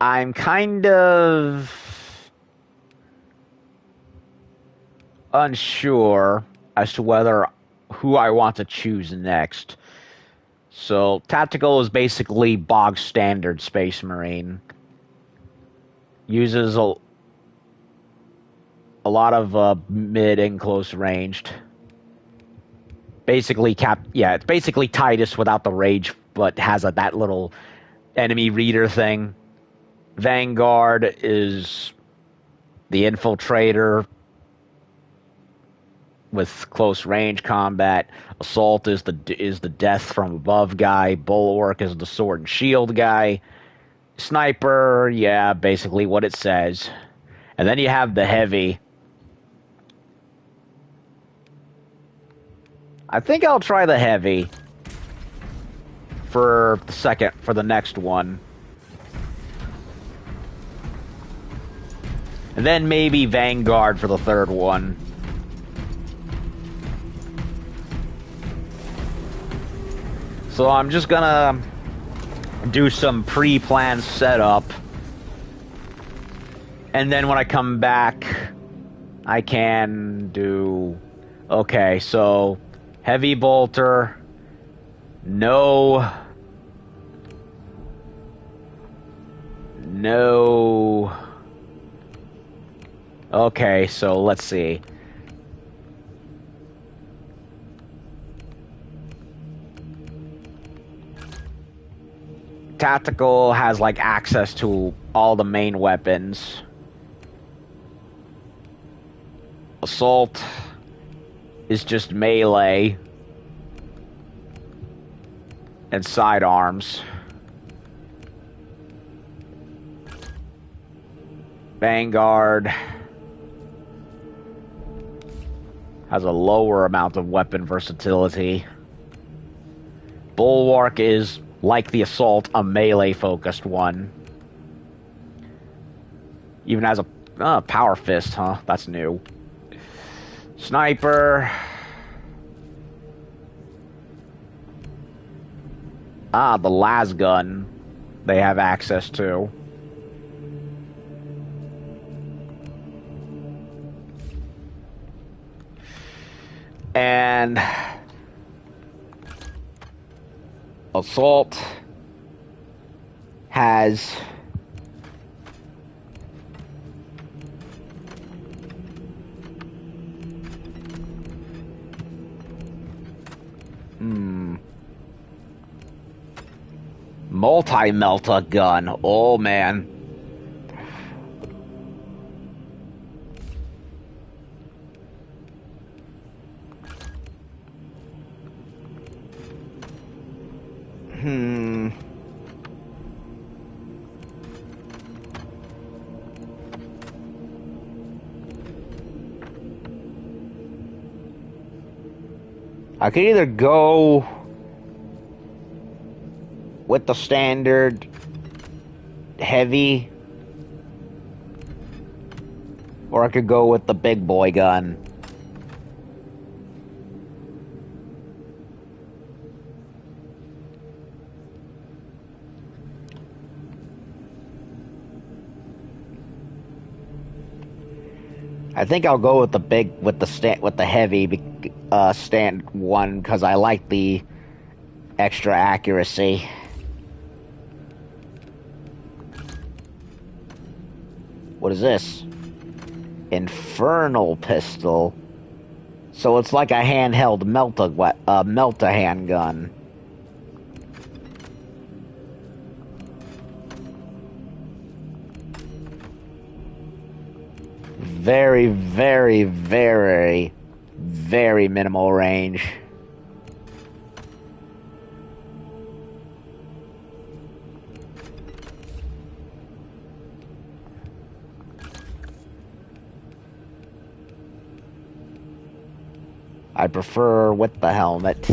I'm kind of unsure as to who I want to choose next. So tactical is basically bog standard Space Marine. Uses a lot of mid and close ranged. Basically it's basically Titus without the rage, but has that little enemy reader thing. Vanguard is the infiltrator with close range combat. Assault is the death from above guy. Bulwark is the sword and shield guy. Sniper, yeah, basically what it says. And then you have the heavy. I think I'll try the heavy for the next one. And then maybe Vanguard for the third one. So I'm just gonna do some pre-planned setup And then when I come back, I can do... Okay, so heavy bolter, no... Okay, so let's see. Tactical has like access to all the main weapons. Assault is just melee and sidearms. Vanguard has a lower amount of weapon versatility. Bulwark is, like the Assault, a melee-focused one. Even has a Power Fist, huh? That's new. Sniper. The las gun they have access to. And Assault has multi-melta gun. Oh man. I could either go with the standard heavy, or I could go with the big boy gun. I think I'll go with the heavy stand one because I like the extra accuracy. What is this? Infernal pistol. So it's like a handheld melta handgun. Very, very, very, very minimal range. I prefer with the helmet.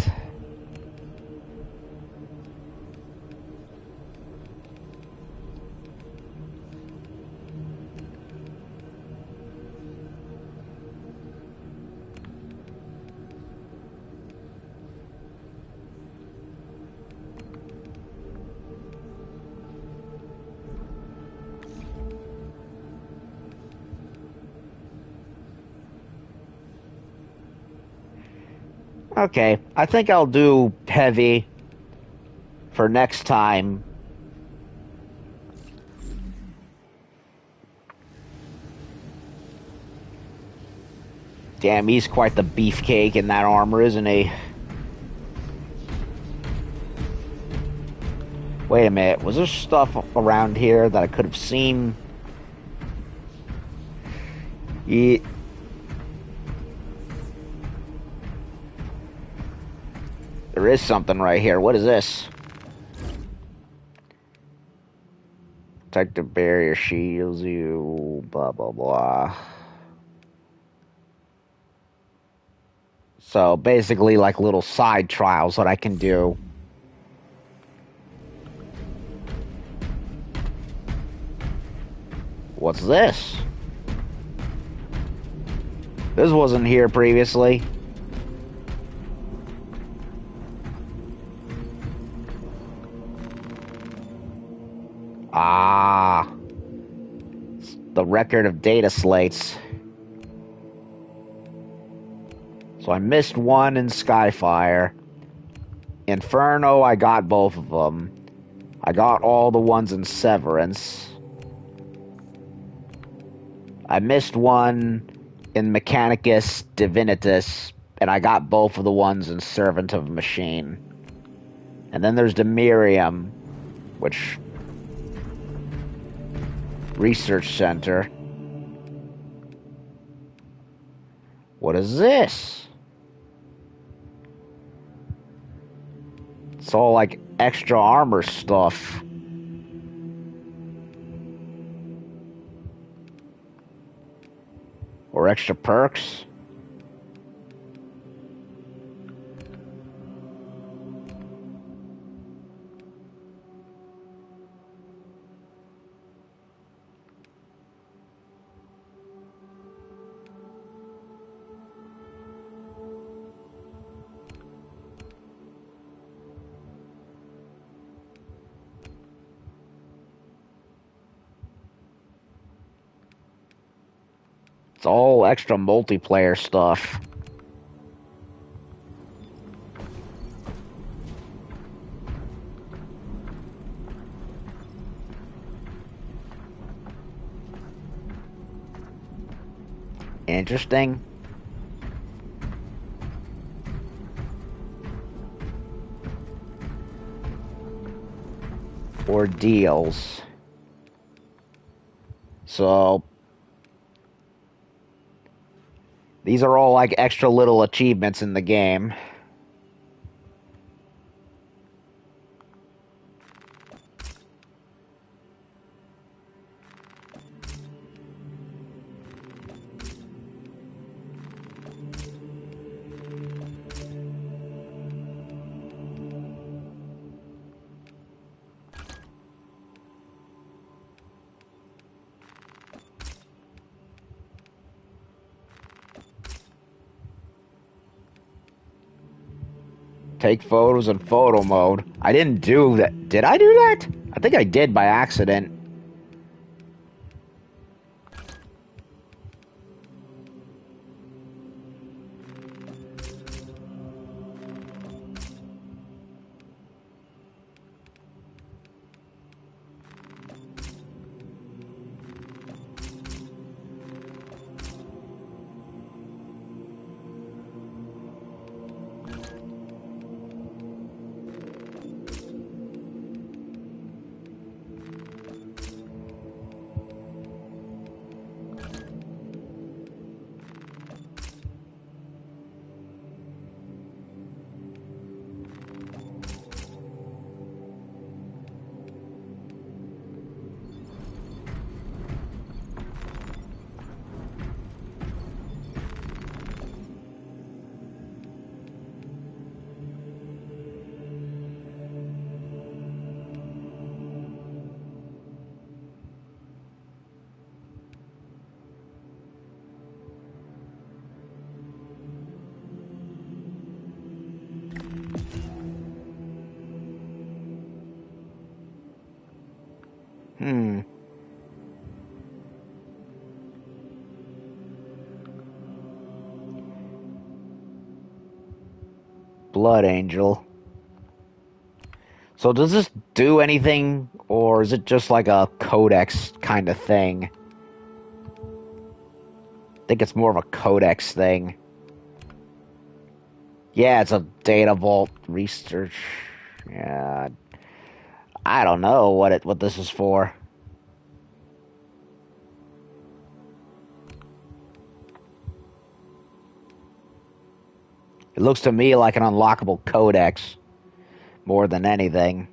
Okay, I think I'll do heavy for next time. Damn, he's quite the beefcake in that armor, isn't he? Wait a minute, was there stuff around here that I could have seen? Yeah. There is something right here. What is this? Protective barrier shields you, blah, blah, blah. So basically like little side trials that I can do. What's this? This wasn't here previously. Ah. the record of data slates. So I missed one in Skyfire. Inferno, I got both of them. I got all the ones in Severance. I missed one in Mechanicus Divinitus, and I got both of the ones in Servant of Machine. And then there's Demirium, which... Research Center. What is this? It's all like extra armor stuff. Or extra perks. It's all extra multiplayer stuff. Interesting. Ordeals. So... these are all like extra little achievements in the game. Take photos in photo mode. I didn't do that. Did I do that? I think I did by accident. Blood Angel. So does this do anything, or is it just like a codex kind of thing? I think it's more of a codex thing. Yeah, it's a data vault research. Yeah, I don't know what this is for. It looks to me like an unlockable codex more than anything.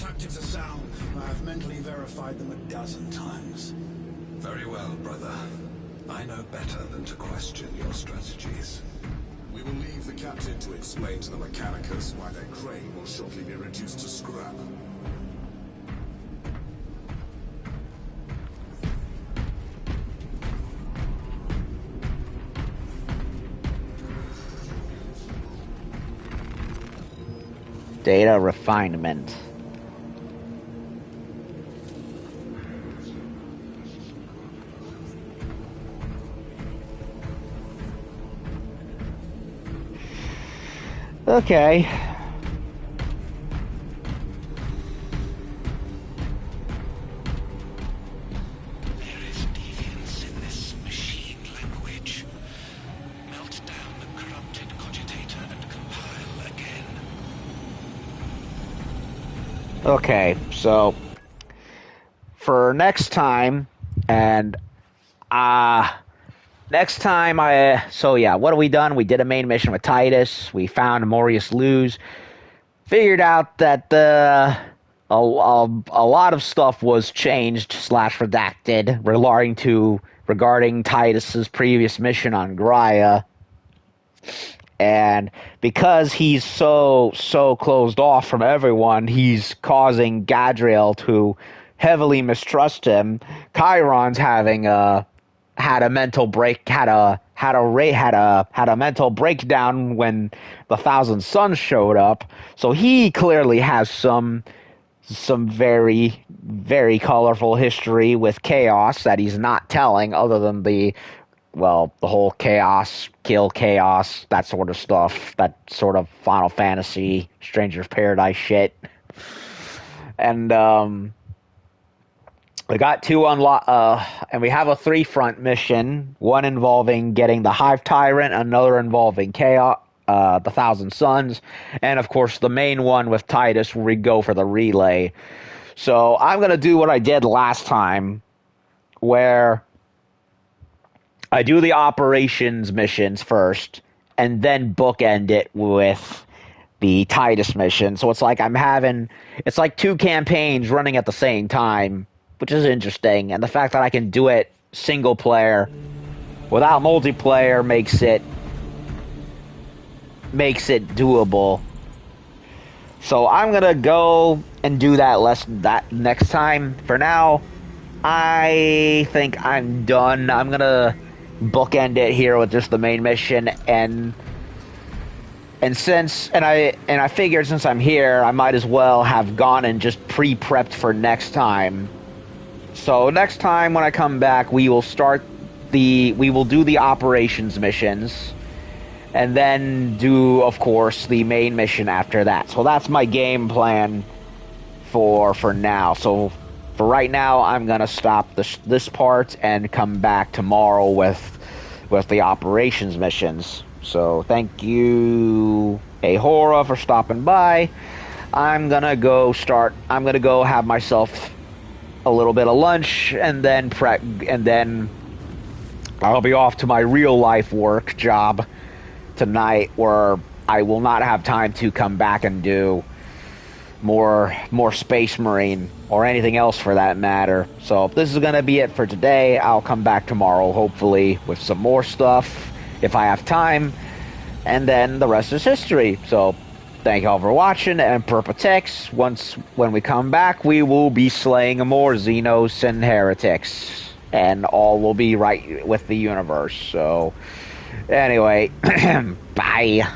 tactics are sound. I've mentally verified them a dozen times. Very well, brother. I know better than to question your strategies. We will leave the captain to explain to the Mechanicus why their crane will shortly be reduced to scrap. Data refinement. Okay. There is deviance in this machine language. Melt down the corrupted cogitator and compile again. Okay, so for next time, and next time what have we done? We did a main mission with Titus. We found Morius Luz. Figured out that a lot of stuff was changed / redacted regarding Titus's previous mission on Graia. And because he's so closed off from everyone, he's causing Gadriel to heavily mistrust him. Chiron's had a mental breakdown when the Thousand Suns showed up. So he clearly has some very, very colorful history with Chaos that he's not telling, other than the whole Chaos, kill Chaos, that sort of stuff, that sort of Final Fantasy, Stranger's Paradise shit. And we got two and we have a 3-front mission, one involving getting the Hive Tyrant, another involving Chaos, the Thousand Suns, and of course the main one with Titus where we go for the relay. So I'm going to do what I did last time, where I do the operations missions first, and then bookend it with the Titus mission. So it's like it's like 2 campaigns running at the same time, which is interesting. And the fact that I can do it single player without multiplayer makes it doable. So I'm gonna go and do that next time. For now, I think I'm done. I'm gonna bookend it here with just the main mission, and I figured since I'm here, I might as well have gone and just pre-prepped for next time. So next time when I come back, we will do the operations missions, and then do, of course, the main mission after that. So that's my game plan for now. So for right now, I'm gonna stop this part and come back tomorrow with the operations missions. So thank you, Ahura, for stopping by. I'm gonna go have myself a little bit of lunch, and then I'll be off to my real life work job tonight, where I will not have time to come back and do more Space Marine or anything else for that matter. So this is gonna be it for today. I'll come back tomorrow, hopefully, with some more stuff if I have time, and then the rest is history. So thank you all for watching, and Perpetex. When we come back, we will be slaying more Xenos and heretics, and all will be right with the universe. So anyway, bye.